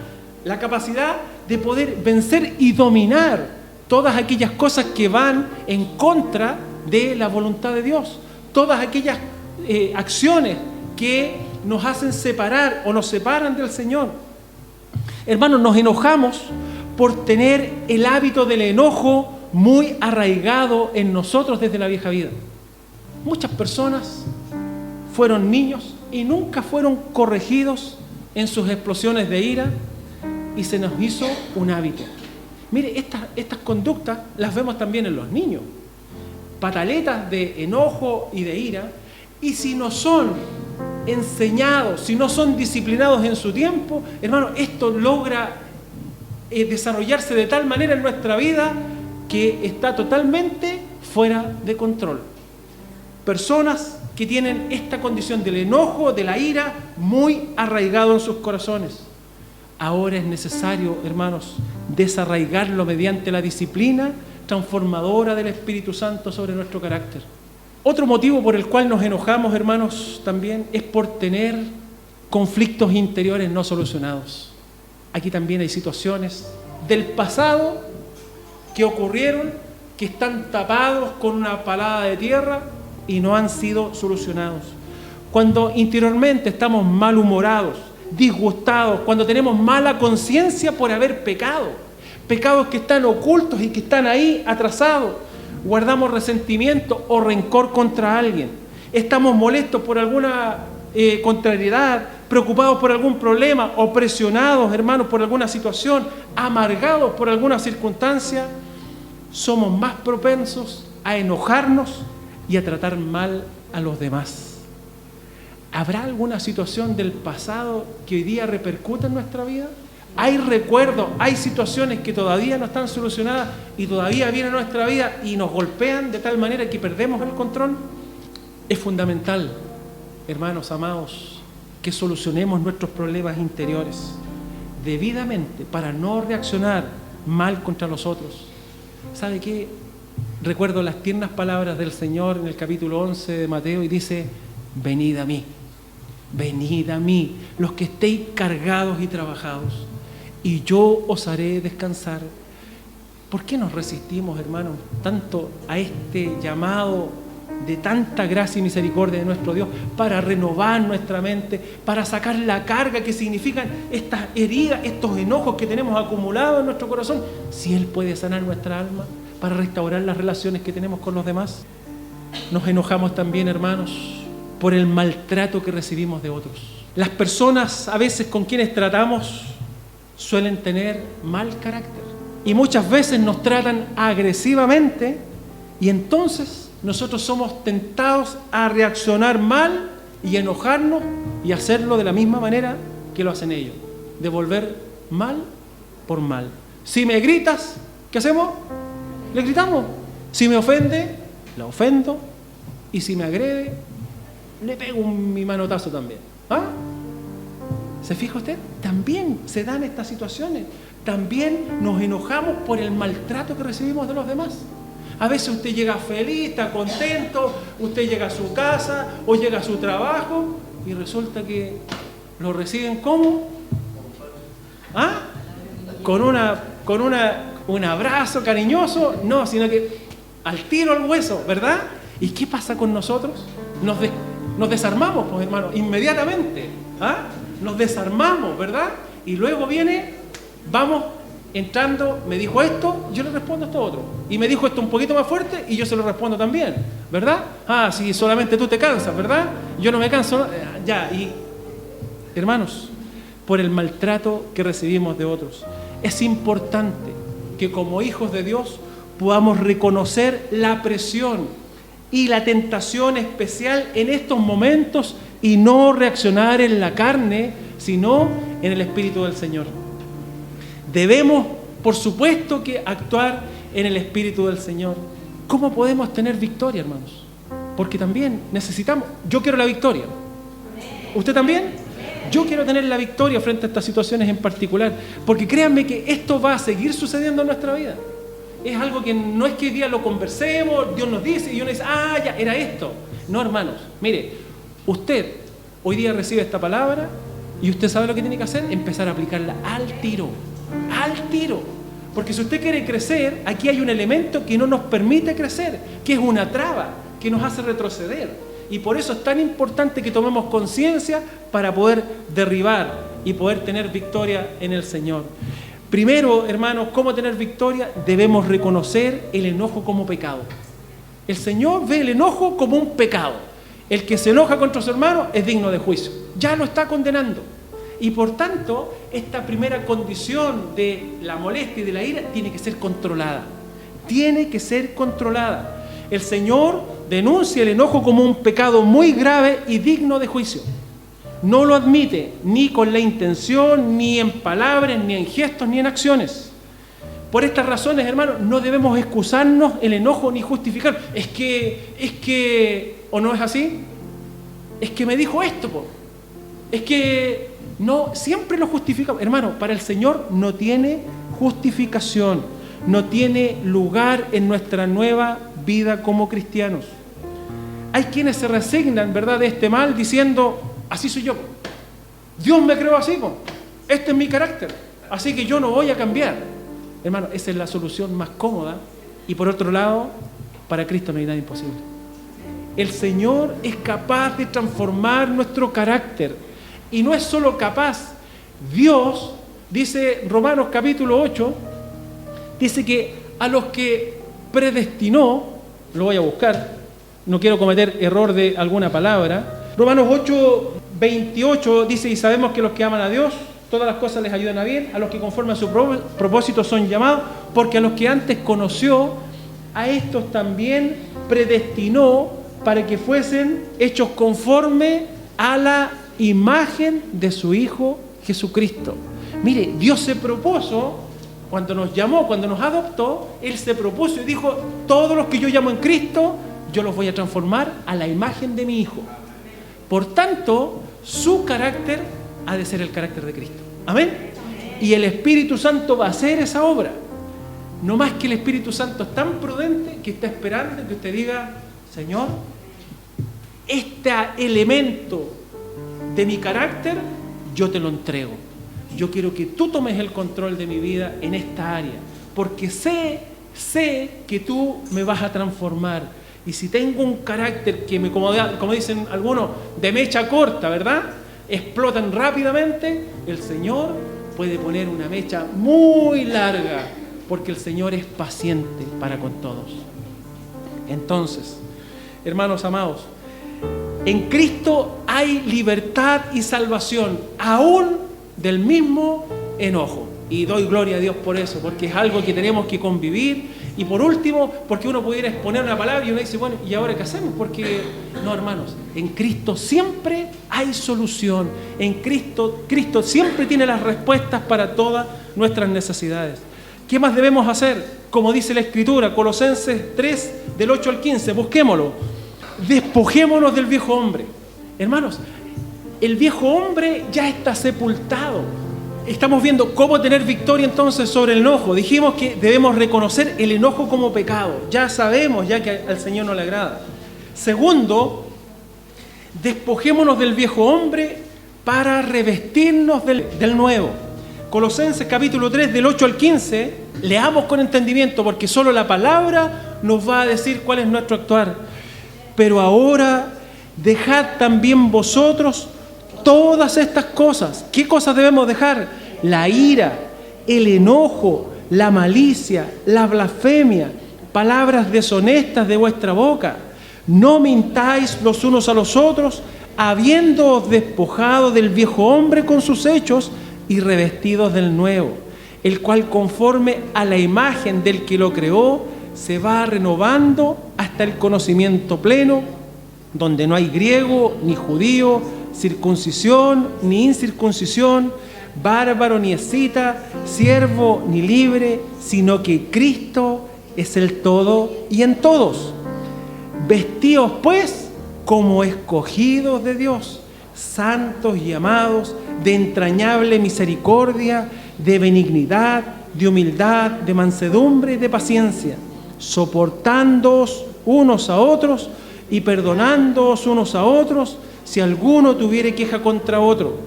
Speaker 1: la capacidad de poder vencer y dominar todas aquellas cosas que van en contra de la voluntad de Dios. Todas aquellas acciones que nos hacen separar o nos separan del Señor. Hermanos, nos enojamos por tener el hábito del enojo muy arraigado en nosotros desde la vieja vida. Muchas personas fueron niños y nunca fueron corregidos en sus explosiones de ira y se nos hizo un hábito. Mire, estas conductas las vemos también en los niños. Pataletas de enojo y de ira, y si no son enseñados, si no son disciplinados en su tiempo, hermano, esto logra desarrollarse de tal manera en nuestra vida que está totalmente fuera de control. Personas que tienen esta condición del enojo, de la ira, muy arraigado en sus corazones. Ahora es necesario, hermanos, desarraigarlo mediante la disciplina transformadora del Espíritu Santo sobre nuestro carácter. Otro motivo por el cual nos enojamos, hermanos, también es por tener conflictos interiores no solucionados. Aquí también hay situaciones del pasado que ocurrieron, que están tapados con una palada de tierra y no han sido solucionados. Cuando interiormente estamos malhumorados, disgustados, cuando tenemos mala conciencia por haber pecado, pecados que están ocultos y que están ahí atrasados, guardamos resentimiento o rencor contra alguien, estamos molestos por alguna contrariedad, preocupados por algún problema o presionados, hermanos, por alguna situación, amargados por alguna circunstancia, somos más propensos a enojarnos y a tratar mal a los demás. ¿Habrá alguna situación del pasado que hoy día repercuta en nuestra vida? Hay recuerdos, hay situaciones que todavía no están solucionadas y todavía vienen a nuestra vida y nos golpean de tal manera que perdemos el control. Es fundamental, hermanos amados, que solucionemos nuestros problemas interiores debidamente para no reaccionar mal contra los otros. ¿Sabe qué? Recuerdo las tiernas palabras del Señor en el capítulo 11 de Mateo y dice: venid a mí, los que estéis cargados y trabajados, y yo os haré descansar. ¿Por qué nos resistimos, hermanos, tanto a este llamado de tanta gracia y misericordia de nuestro Dios para renovar nuestra mente, para sacar la carga que significan estas heridas, estos enojos que tenemos acumulados en nuestro corazón? Si Él puede sanar nuestra alma, para restaurar las relaciones que tenemos con los demás. Nos enojamos también, hermanos, por el maltrato que recibimos de otros. Las personas a veces con quienes tratamos suelen tener mal carácter y muchas veces nos tratan agresivamente, y entonces nosotros somos tentados a reaccionar mal y enojarnos y hacerlo de la misma manera que lo hacen ellos, devolver mal por mal. Si me gritas, ¿qué hacemos? Le gritamos. Si me ofende, la ofendo, y si me agrede, le pego mi manotazo también. ¿Ah? ¿Se fija usted? También se dan estas situaciones. También nos enojamos por el maltrato que recibimos de los demás. A veces usted llega feliz, está contento, usted llega a su casa o llega a su trabajo y resulta que lo reciben ¿cómo? ¿Ah? Con un abrazo cariñoso, no, sino que al tiro al hueso, ¿verdad? ¿Y qué pasa con nosotros? Nos desarmamos, pues, hermano, inmediatamente. ¿Ah? Nos desarmamos, ¿verdad? Y luego vamos entrando, me dijo esto, yo le respondo esto otro. Y me dijo esto un poquito más fuerte y yo se lo respondo también, ¿verdad? Ah, si solamente tú te cansas, ¿verdad? Yo no me canso, ya. Y, hermanos, por el maltrato que recibimos de otros, es importante que como hijos de Dios podamos reconocer la presión y la tentación especial en estos momentos y no reaccionar en la carne, sino en el Espíritu del Señor. Debemos, por supuesto, que actuar en el Espíritu del Señor. ¿Cómo podemos tener victoria, hermanos? Porque también necesitamos, yo quiero la victoria. ¿Usted también? Yo quiero tener la victoria frente a estas situaciones en particular, porque créanme que esto va a seguir sucediendo en nuestra vida. Es algo que no es que hoy día lo conversemos, Dios nos dice y uno dice, ah, ya, era esto. No, hermanos, mire, usted hoy día recibe esta palabra y usted sabe lo que tiene que hacer, empezar a aplicarla al tiro. Porque si usted quiere crecer, aquí hay un elemento que no nos permite crecer, que es una traba, que nos hace retroceder. Y por eso es tan importante que tomemos conciencia para poder derribar y poder tener victoria en el Señor. Primero, hermanos, ¿cómo tener victoria? Debemos reconocer el enojo como pecado. El Señor ve el enojo como un pecado. El que se enoja contra su hermano es digno de juicio. Ya lo está condenando. Y por tanto, esta primera condición de la molestia y de la ira tiene que ser controlada. Tiene que ser controlada. El Señor denuncia el enojo como un pecado muy grave y digno de juicio. No lo admite ni con la intención, ni en palabras, ni en gestos, ni en acciones. Por estas razones, hermanos, no debemos excusarnos el enojo ni justificar. Es que, ¿o no es así? Es que me dijo esto, po. Es que no, siempre lo justificamos. Hermano, para el Señor no tiene justificación, no tiene lugar en nuestra nueva vida como cristianos. Hay quienes se resignan, ¿verdad?, de este mal diciendo, así soy yo. Dios me creó así, este es mi carácter, así que yo no voy a cambiar. Hermano, esa es la solución más cómoda. Y por otro lado, para Cristo no hay nada imposible. El Señor es capaz de transformar nuestro carácter. Y no es solo capaz, Dios, dice Romanos capítulo 8, dice que a los que predestinó, lo voy a buscar, no quiero cometer error de alguna palabra. Romanos 8, 28 dice, y sabemos que los que aman a Dios, todas las cosas les ayudan a bien, a los que conforme a su propósito son llamados, porque a los que antes conoció, a estos también predestinó para que fuesen hechos conforme a la imagen de su Hijo Jesucristo. Mire, Dios se propuso, cuando nos llamó, cuando nos adoptó, Él se propuso y dijo, todos los que yo llamo en Cristo, yo los voy a transformar a la imagen de mi Hijo. Por tanto, su carácter ha de ser el carácter de Cristo. ¿Amén? Y el Espíritu Santo va a hacer esa obra. No más que el Espíritu Santo es tan prudente que está esperando que usted diga, Señor, este elemento de mi carácter, yo te lo entrego. Yo quiero que tú tomes el control de mi vida en esta área. porque sé que tú me vas a transformar. Y si tengo un carácter que como dicen algunos, de mecha corta, ¿verdad? Explotan rápidamente, el Señor puede poner una mecha muy larga, porque el Señor es paciente para con todos. Entonces, hermanos amados, en Cristo hay libertad y salvación, aún del mismo enojo. Y doy gloria a Dios por eso, porque es algo que tenemos que convivir. Y por último, porque uno pudiera exponer una palabra y uno dice, bueno, ¿y ahora qué hacemos? Porque, no, hermanos, en Cristo siempre hay solución. En Cristo siempre tiene las respuestas para todas nuestras necesidades. ¿Qué más debemos hacer? Como dice la Escritura, Colosenses 3, del 8 al 15, busquémoslo. Despojémonos del viejo hombre. Hermanos, el viejo hombre ya está sepultado. Estamos viendo cómo tener victoria entonces sobre el enojo. Dijimos que debemos reconocer el enojo como pecado. Ya sabemos ya que al Señor no le agrada. Segundo, despojémonos del viejo hombre para revestirnos del nuevo. Colosenses capítulo 3 del 8 al 15, leamos con entendimiento porque solo la palabra nos va a decir cuál es nuestro actuar. Pero ahora dejad también vosotros todas estas cosas. ¿Qué cosas debemos dejar? La ira, el enojo, la malicia, la blasfemia, palabras deshonestas de vuestra boca. No mintáis los unos a los otros, habiéndoos despojado del viejo hombre con sus hechos y revestidos del nuevo, el cual conforme a la imagen del que lo creó, se va renovando hasta el conocimiento pleno, donde no hay griego ni judío, circuncisión ni incircuncisión, bárbaro ni escita, siervo ni libre, sino que Cristo es el todo y en todos. Vestíos pues como escogidos de Dios, santos y amados, de entrañable misericordia, de benignidad, de humildad, de mansedumbre y de paciencia, soportándoos unos a otros y perdonándoos unos a otros, si alguno tuviere queja contra otro.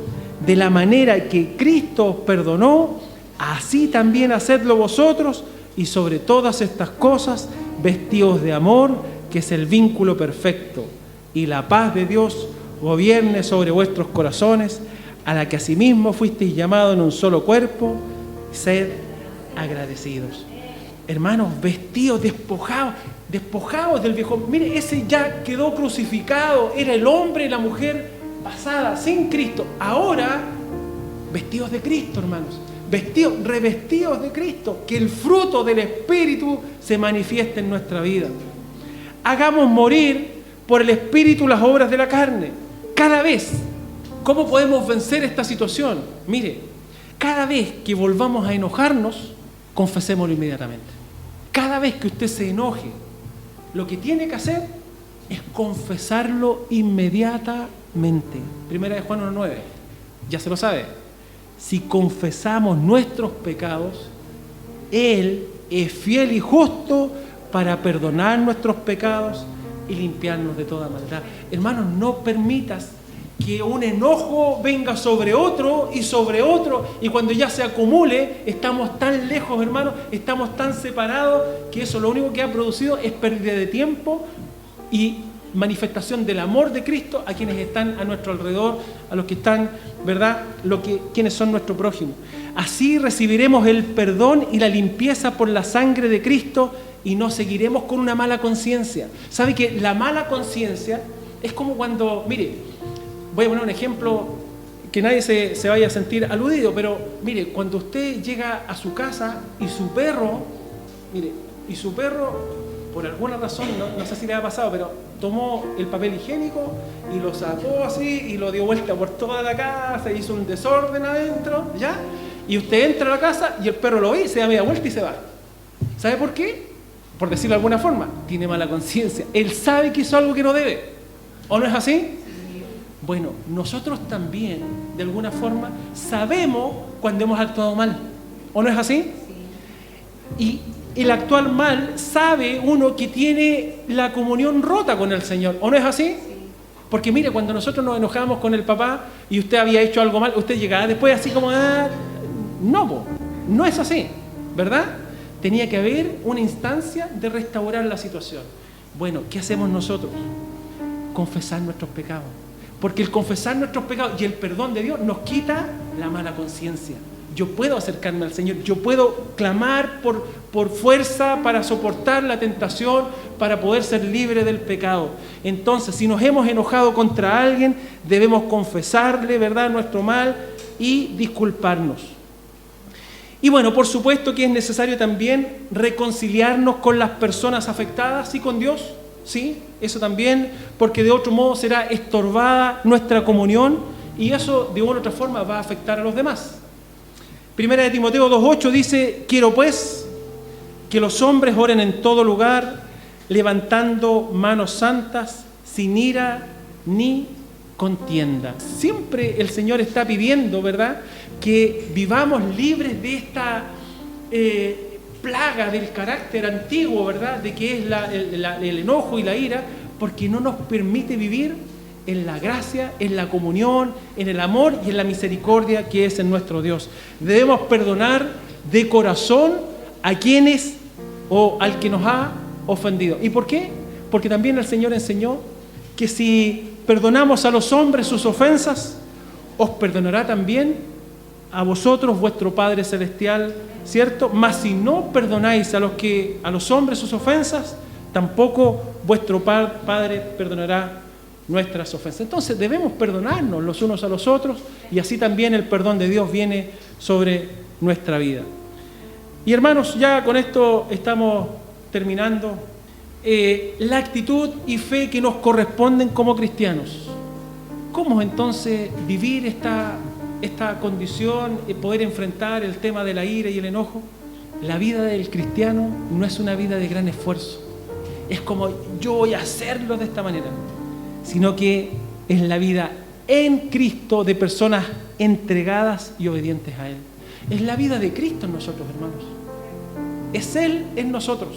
Speaker 1: De la manera que Cristo os perdonó, así también hacedlo vosotros, y sobre todas estas cosas, vestíos de amor, que es el vínculo perfecto, y la paz de Dios gobierne sobre vuestros corazones, a la que asimismo fuisteis llamados en un solo cuerpo, sed agradecidos. Hermanos, vestidos, despojados del viejo. Mire, ese ya quedó crucificado, era el hombre y la mujer pasada, sin Cristo. Ahora, vestidos de Cristo, hermanos, revestidos de Cristo, que el fruto del Espíritu se manifieste en nuestra vida. Hagamos morir por el Espíritu las obras de la carne. Cada vez, ¿cómo podemos vencer esta situación? Mire, cada vez que volvamos a enojarnos, confesémoslo inmediatamente. Cada vez que usted se enoje, lo que tiene que hacer es confesarlo inmediatamente. Primera de Juan 1:9, ya se lo sabe. Si confesamos nuestros pecados, Él es fiel y justo para perdonar nuestros pecados y limpiarnos de toda maldad. Hermanos, no permitas que un enojo venga sobre otro, y cuando ya se acumule, estamos tan lejos, hermanos, estamos tan separados, que eso lo único que ha producido es pérdida de tiempo y manifestación del amor de Cristo a quienes están a nuestro alrededor, a los que están, ¿verdad?, quienes son nuestro prójimo. Así recibiremos el perdón y la limpieza por la sangre de Cristo y no seguiremos con una mala conciencia. ¿Sabe que la mala conciencia es como cuando, mire, voy a poner un ejemplo que nadie se vaya a sentir aludido, pero mire, cuando usted llega a su casa y su perro, por alguna razón, no sé si le ha pasado, pero tomó el papel higiénico y lo sacó así y lo dio vuelta por toda la casa, hizo un desorden adentro, ¿ya? Y usted entra a la casa y el perro lo ve y se da media vuelta y se va. ¿Sabe por qué? Por decirlo de alguna forma, tiene mala conciencia. Él sabe que hizo algo que no debe. ¿O no es así? Bueno, nosotros también, de alguna forma, sabemos cuando hemos actuado mal. ¿O no es así? Y el actuar mal, sabe uno que tiene la comunión rota con el Señor. ¿O no es así? Porque mire, cuando nosotros nos enojamos con el papá y usted había hecho algo mal, usted llegaba después así como, no es así, ¿verdad? Tenía que haber una instancia de restaurar la situación. Bueno, ¿qué hacemos nosotros? Confesar nuestros pecados. Porque el confesar nuestros pecados y el perdón de Dios nos quita la mala conciencia. Yo puedo acercarme al Señor, yo puedo clamar por fuerza para soportar la tentación, para poder ser libre del pecado. Entonces, si nos hemos enojado contra alguien, debemos confesarle, ¿verdad?, nuestro mal y disculparnos. Y bueno, por supuesto que es necesario también reconciliarnos con las personas afectadas y con Dios, ¿sí? Eso también, porque de otro modo será estorbada nuestra comunión y eso de una u otra forma va a afectar a los demás. Primera de Timoteo 2:8 dice: quiero pues que los hombres oren en todo lugar, levantando manos santas, sin ira ni contienda. Siempre el Señor está pidiendo, ¿verdad?, que vivamos libres de esta plaga del carácter antiguo, ¿verdad?, de que es el enojo y la ira, porque no nos permite vivir en la gracia, en la comunión, en el amor y en la misericordia que es en nuestro Dios. Debemos perdonar de corazón a quienes o al que nos ha ofendido. ¿Y por qué? Porque también el Señor enseñó que si perdonamos a los hombres sus ofensas, os perdonará también a vosotros vuestro Padre Celestial, ¿cierto? Mas si no perdonáis a los hombres sus ofensas, tampoco vuestro Padre perdonará nuestras ofensas. Entonces debemos perdonarnos los unos a los otros y así también el perdón de Dios viene sobre nuestra vida. Y hermanos, ya con esto estamos terminando. La actitud y fe que nos corresponden como cristianos. ¿Cómo entonces vivir esta condición, poder enfrentar el tema de la ira y el enojo? La vida del cristiano no es una vida de gran esfuerzo. Es como yo voy a hacerlo de esta manera, sino que es la vida en Cristo de personas entregadas y obedientes a Él. Es la vida de Cristo en nosotros, hermanos. Es Él en nosotros.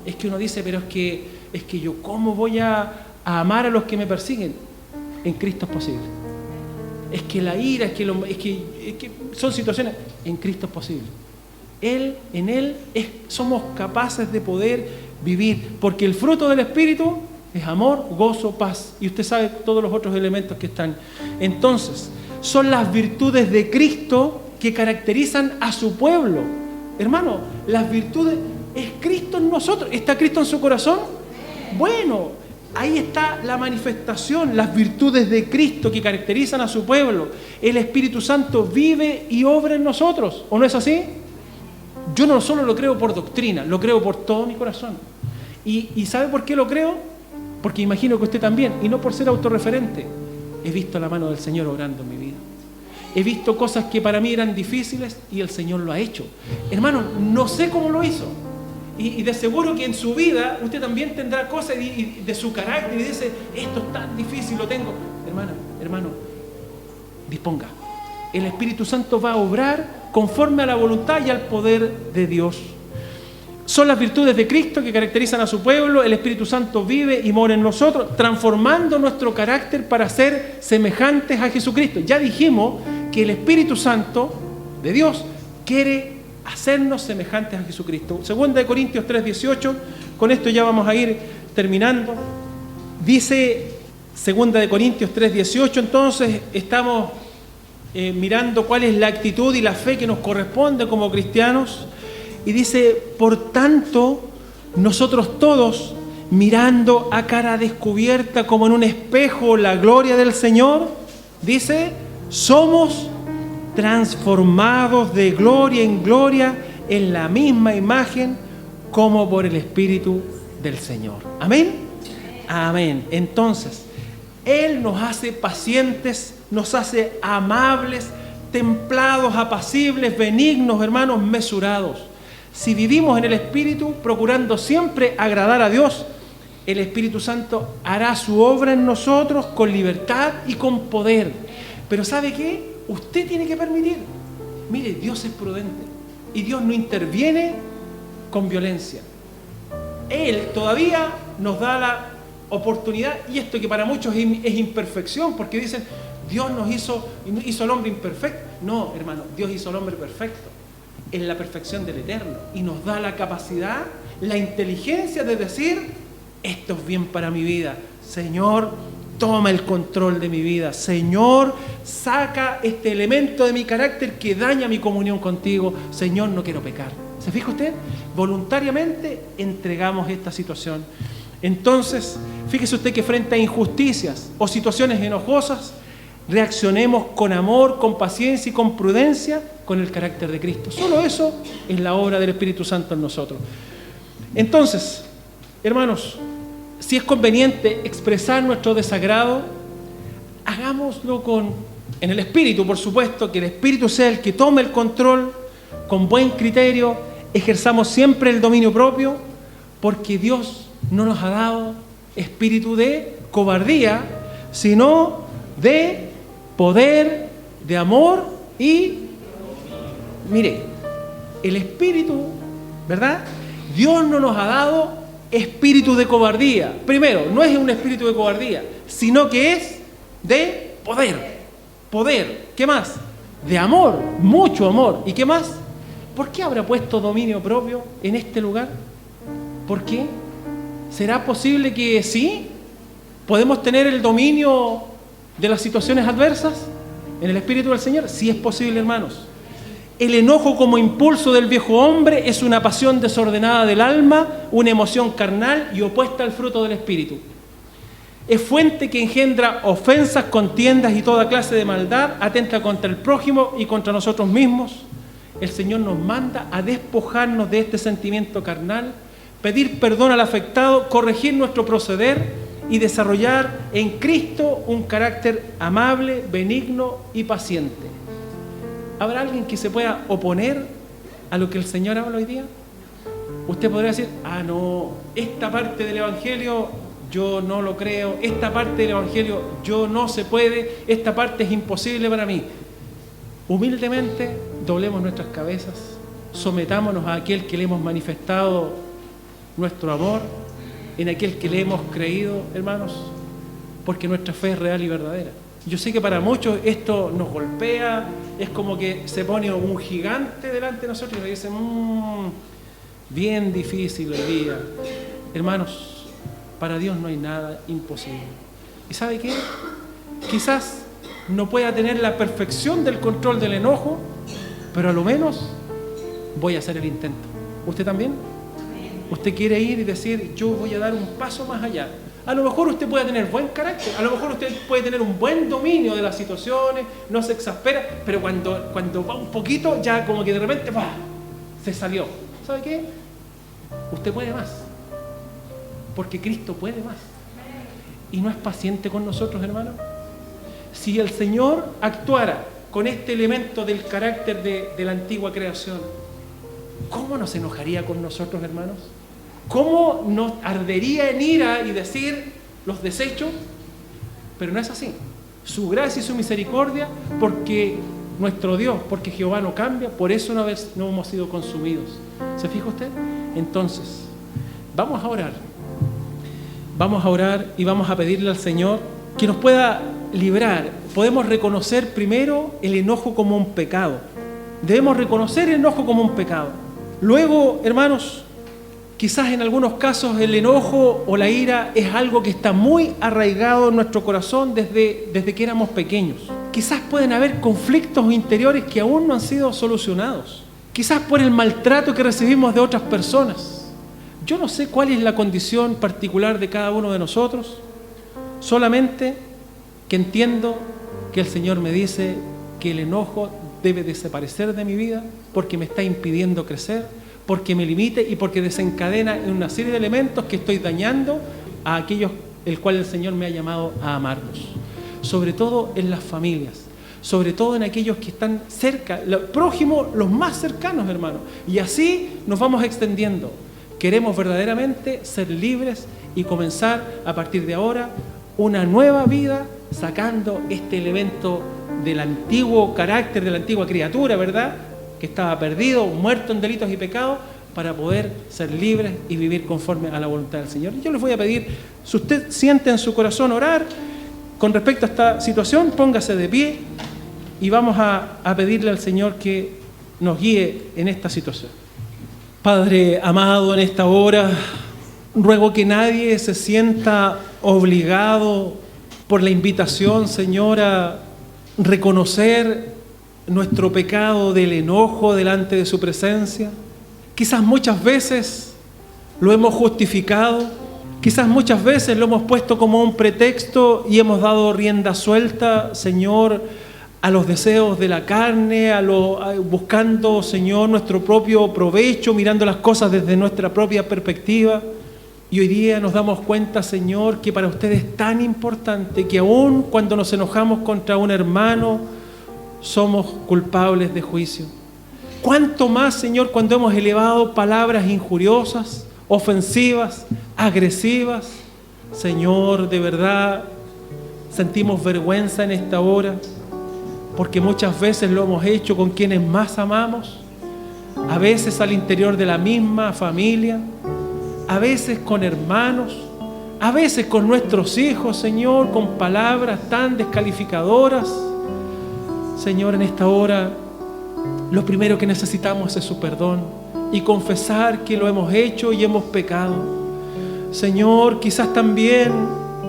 Speaker 1: Es que uno dice, pero es que yo, ¿cómo voy a amar a los que me persiguen? En Cristo es posible. Es que la ira, es que son situaciones, en Cristo es posible. En Él somos capaces de poder vivir, porque el fruto del Espíritu es amor, gozo, paz. Y usted sabe todos los otros elementos que están. Entonces, son las virtudes de Cristo que caracterizan a su pueblo. Hermano, las virtudes, es Cristo en nosotros. ¿Está Cristo en su corazón? Bueno, ahí está la manifestación, las virtudes de Cristo que caracterizan a su pueblo. El Espíritu Santo vive y obra en nosotros. ¿O no es así? Yo no solo lo creo por doctrina, lo creo por todo mi corazón. ¿Y sabe por qué lo creo? Porque imagino que usted también, y no por ser autorreferente. He visto la mano del Señor obrando en mi vida. He visto cosas que para mí eran difíciles y el Señor lo ha hecho. Hermano, no sé cómo lo hizo. Y de seguro que en su vida usted también tendrá cosas de su carácter y dice, esto es tan difícil, lo tengo. Hermano, disponga. El Espíritu Santo va a obrar conforme a la voluntad y al poder de Dios. Son las virtudes de Cristo que caracterizan a su pueblo. El Espíritu Santo vive y mora en nosotros, transformando nuestro carácter para ser semejantes a Jesucristo. Ya dijimos que el Espíritu Santo de Dios quiere hacernos semejantes a Jesucristo. Segunda de Corintios 3:18, con esto ya vamos a ir terminando. Dice Segunda de Corintios 3:18, entonces estamos mirando cuál es la actitud y la fe que nos corresponde como cristianos. Y dice, por tanto, nosotros todos, mirando a cara descubierta como en un espejo la gloria del Señor, dice, somos transformados de gloria en gloria en la misma imagen como por el Espíritu del Señor. ¿Amén? Amén. Entonces, Él nos hace pacientes, nos hace amables, templados, apacibles, benignos, hermanos, mesurados. Si vivimos en el Espíritu, procurando siempre agradar a Dios, el Espíritu Santo hará su obra en nosotros con libertad y con poder. Pero ¿sabe qué? Usted tiene que permitir. Mire, Dios es prudente y Dios no interviene con violencia. Él todavía nos da la oportunidad, y esto que para muchos es imperfección, porque dicen, Dios hizo al hombre imperfecto. No, hermano, Dios hizo al hombre perfecto. en la perfección del Eterno y nos da la capacidad, la inteligencia de decir, esto es bien para mi vida. Señor, toma el control de mi vida. Señor, saca este elemento de mi carácter que daña mi comunión contigo. Señor, no quiero pecar. ¿Se fija usted? Voluntariamente entregamos esta situación. Entonces, fíjese usted que frente a injusticias o situaciones enojosas, reaccionemos con amor, con paciencia y con prudencia con el carácter de Cristo. Solo eso es la obra del Espíritu Santo en nosotros. Entonces, hermanos, si es conveniente expresar nuestro desagrado, hagámoslo en el Espíritu, por supuesto, que el Espíritu sea el que tome el control, con buen criterio, ejerzamos siempre el dominio propio, porque Dios no nos ha dado espíritu de cobardía, sino de poder, de amor y, mire, el espíritu, ¿verdad? Dios no nos ha dado espíritu de cobardía. Primero, no es un espíritu de cobardía, sino que es de poder. Poder. ¿Qué más? De amor, mucho amor. ¿Y qué más? ¿Por qué habrá puesto dominio propio en este lugar? ¿Por qué? ¿Será posible que sí? ¿Podemos tener el dominio de las situaciones adversas en el Espíritu del Señor? Sí es posible, hermanos. El enojo como impulso del viejo hombre es una pasión desordenada del alma, una emoción carnal y opuesta al fruto del Espíritu. Es fuente que engendra ofensas, contiendas y toda clase de maldad, atenta contra el prójimo y contra nosotros mismos. El Señor nos manda a despojarnos de este sentimiento carnal, pedir perdón al afectado, corregir nuestro proceder y desarrollar en Cristo un carácter amable, benigno y paciente. ¿Habrá alguien que se pueda oponer a lo que el Señor habla hoy día? Usted podría decir, no, esta parte del Evangelio yo no lo creo, esta parte del Evangelio yo no se puede, esta parte es imposible para mí. Humildemente doblemos nuestras cabezas, sometámonos a aquel que le hemos manifestado nuestro amor, en aquel que le hemos creído, hermanos, porque nuestra fe es real y verdadera. Yo sé que para muchos esto nos golpea, es como que se pone un gigante delante de nosotros y nos dicen, bien difícil el día. Hermanos, para Dios no hay nada imposible. ¿Y sabe qué? Quizás no pueda tener la perfección del control del enojo, pero a lo menos voy a hacer el intento. ¿Usted también? Usted quiere ir y decir, yo voy a dar un paso más allá. A lo mejor usted puede tener buen carácter, a lo mejor usted puede tener un buen dominio de las situaciones, no se exaspera, pero cuando va un poquito, ya como que de repente, se salió. ¿Sabe qué? Usted puede más, porque Cristo puede más. ¿Y no es paciente con nosotros, hermanos? Si el Señor actuara con este elemento del carácter de la antigua creación, ¿cómo nos enojaría con nosotros, hermanos? ¿Cómo nos ardería en ira y decir los desechos? Pero no es así. Su gracia y su misericordia, porque nuestro Dios, porque Jehová no cambia, por eso no hemos sido consumidos. ¿Se fija usted? Entonces, vamos a orar. Vamos a orar y vamos a pedirle al Señor que nos pueda librar. Podemos reconocer primero el enojo como un pecado. Debemos reconocer el enojo como un pecado. Luego, hermanos, quizás en algunos casos el enojo o la ira es algo que está muy arraigado en nuestro corazón desde que éramos pequeños. Quizás pueden haber conflictos interiores que aún no han sido solucionados. Quizás por el maltrato que recibimos de otras personas. Yo no sé cuál es la condición particular de cada uno de nosotros, solamente que entiendo que el Señor me dice que el enojo debe desaparecer de mi vida porque me está impidiendo crecer, porque me limite y porque desencadena en una serie de elementos que estoy dañando a aquellos el cual el Señor me ha llamado a amarlos. Sobre todo en las familias, sobre todo en aquellos que están cerca, los prójimos, los más cercanos, hermanos. Y así nos vamos extendiendo. Queremos verdaderamente ser libres y comenzar a partir de ahora una nueva vida sacando este elemento del antiguo carácter, de la antigua criatura, ¿verdad?, que estaba perdido, muerto en delitos y pecados, para poder ser libres y vivir conforme a la voluntad del Señor. Yo les voy a pedir, si usted siente en su corazón orar con respecto a esta situación, póngase de pie y vamos a pedirle al Señor que nos guíe en esta situación. Padre amado, en esta hora ruego que nadie se sienta obligado por la invitación, Señor, a reconocer nuestro pecado del enojo delante de su presencia. Quizás muchas veces lo hemos justificado, quizás muchas veces lo hemos puesto como un pretexto y hemos dado rienda suelta, Señor, a los deseos de la carne, buscando, Señor, nuestro propio provecho, mirando las cosas desde nuestra propia perspectiva. Y hoy día nos damos cuenta, Señor, que para usted es tan importante que aun cuando nos enojamos contra un hermano, somos culpables de juicio. ¿Cuánto más, Señor, cuando hemos elevado palabras injuriosas, ofensivas, agresivas? Señor, de verdad, sentimos vergüenza en esta hora, porque muchas veces lo hemos hecho con quienes más amamos, a veces al interior de la misma familia, a veces con hermanos, a veces con nuestros hijos, Señor, con palabras tan descalificadoras. Señor, en esta hora, lo primero que necesitamos es su perdón y confesar que lo hemos hecho y hemos pecado. Señor, quizás también,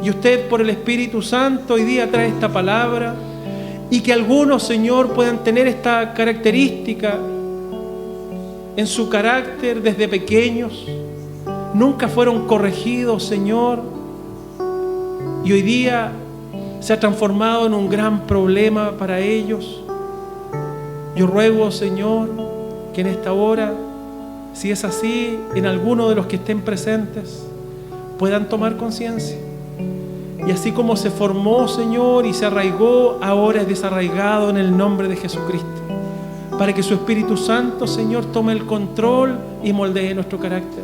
Speaker 1: y usted por el Espíritu Santo hoy día trae esta palabra, y que algunos, Señor, puedan tener esta característica en su carácter desde pequeños. Nunca fueron corregidos, Señor, y hoy día se ha transformado en un gran problema para ellos. Yo ruego, Señor, que en esta hora, si es así, en alguno de los que estén presentes, puedan tomar conciencia. Y así como se formó, Señor, y se arraigó, ahora es desarraigado en el nombre de Jesucristo. Para que su Espíritu Santo, Señor, tome el control y moldee nuestro carácter.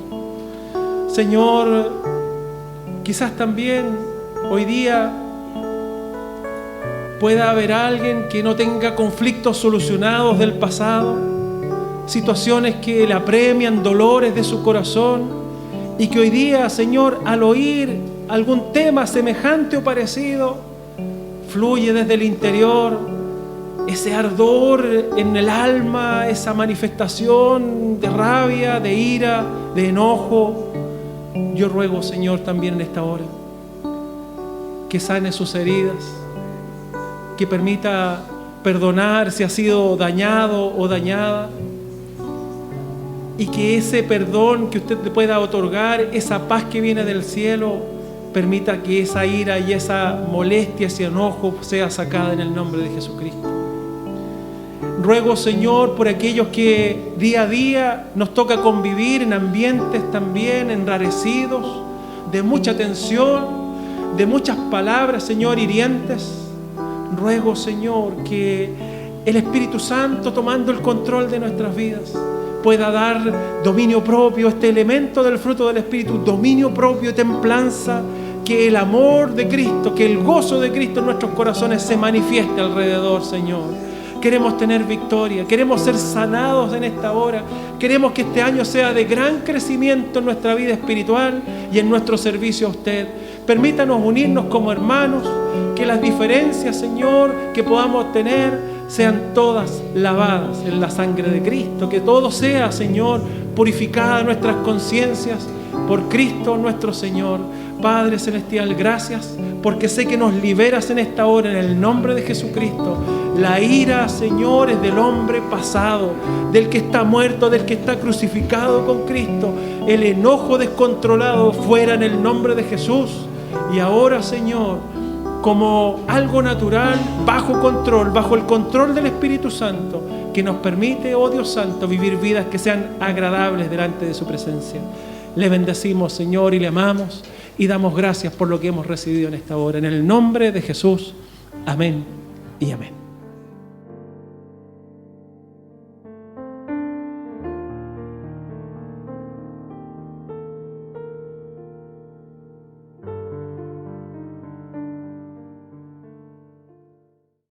Speaker 1: Señor, quizás también hoy día pueda haber alguien que no tenga conflictos solucionados del pasado, situaciones que le apremian, dolores de su corazón, y que hoy día, Señor, al oír algún tema semejante o parecido, fluye desde el interior ese ardor en el alma, esa manifestación de rabia, de ira, de enojo. Yo ruego, Señor, también en esta hora, que sane sus heridas, que permita perdonar si ha sido dañado o dañada, y que ese perdón que usted le pueda otorgar, esa paz que viene del cielo, permita que esa ira y esa molestia, ese enojo sea sacada en el nombre de Jesucristo. Ruego, Señor, por aquellos que día a día nos toca convivir en ambientes también enrarecidos, de mucha tensión, de muchas palabras, Señor, hirientes. Ruego, Señor, que el Espíritu Santo, tomando el control de nuestras vidas, pueda dar dominio propio, este elemento del fruto del Espíritu, dominio propio, templanza, que el amor de Cristo, que el gozo de Cristo en nuestros corazones se manifieste alrededor, Señor. Queremos tener victoria, queremos ser sanados en esta hora, queremos que este año sea de gran crecimiento en nuestra vida espiritual y en nuestro servicio a usted. Permítanos unirnos como hermanos, que las diferencias, Señor, que podamos tener sean todas lavadas en la sangre de Cristo, que todo sea, Señor, purificada nuestras conciencias por Cristo nuestro Señor. Padre Celestial, gracias, porque sé que nos liberas en esta hora en el nombre de Jesucristo. La ira, Señor, es del hombre pasado, del que está muerto, del que está crucificado con Cristo. El enojo descontrolado fuera en el nombre de Jesús. Y ahora, Señor, como algo natural, bajo control, bajo el control del Espíritu Santo, que nos permite, oh Dios Santo, vivir vidas que sean agradables delante de su presencia. Le bendecimos, Señor, y le amamos, y damos gracias por lo que hemos recibido en esta hora. En el nombre de Jesús, amén y amén.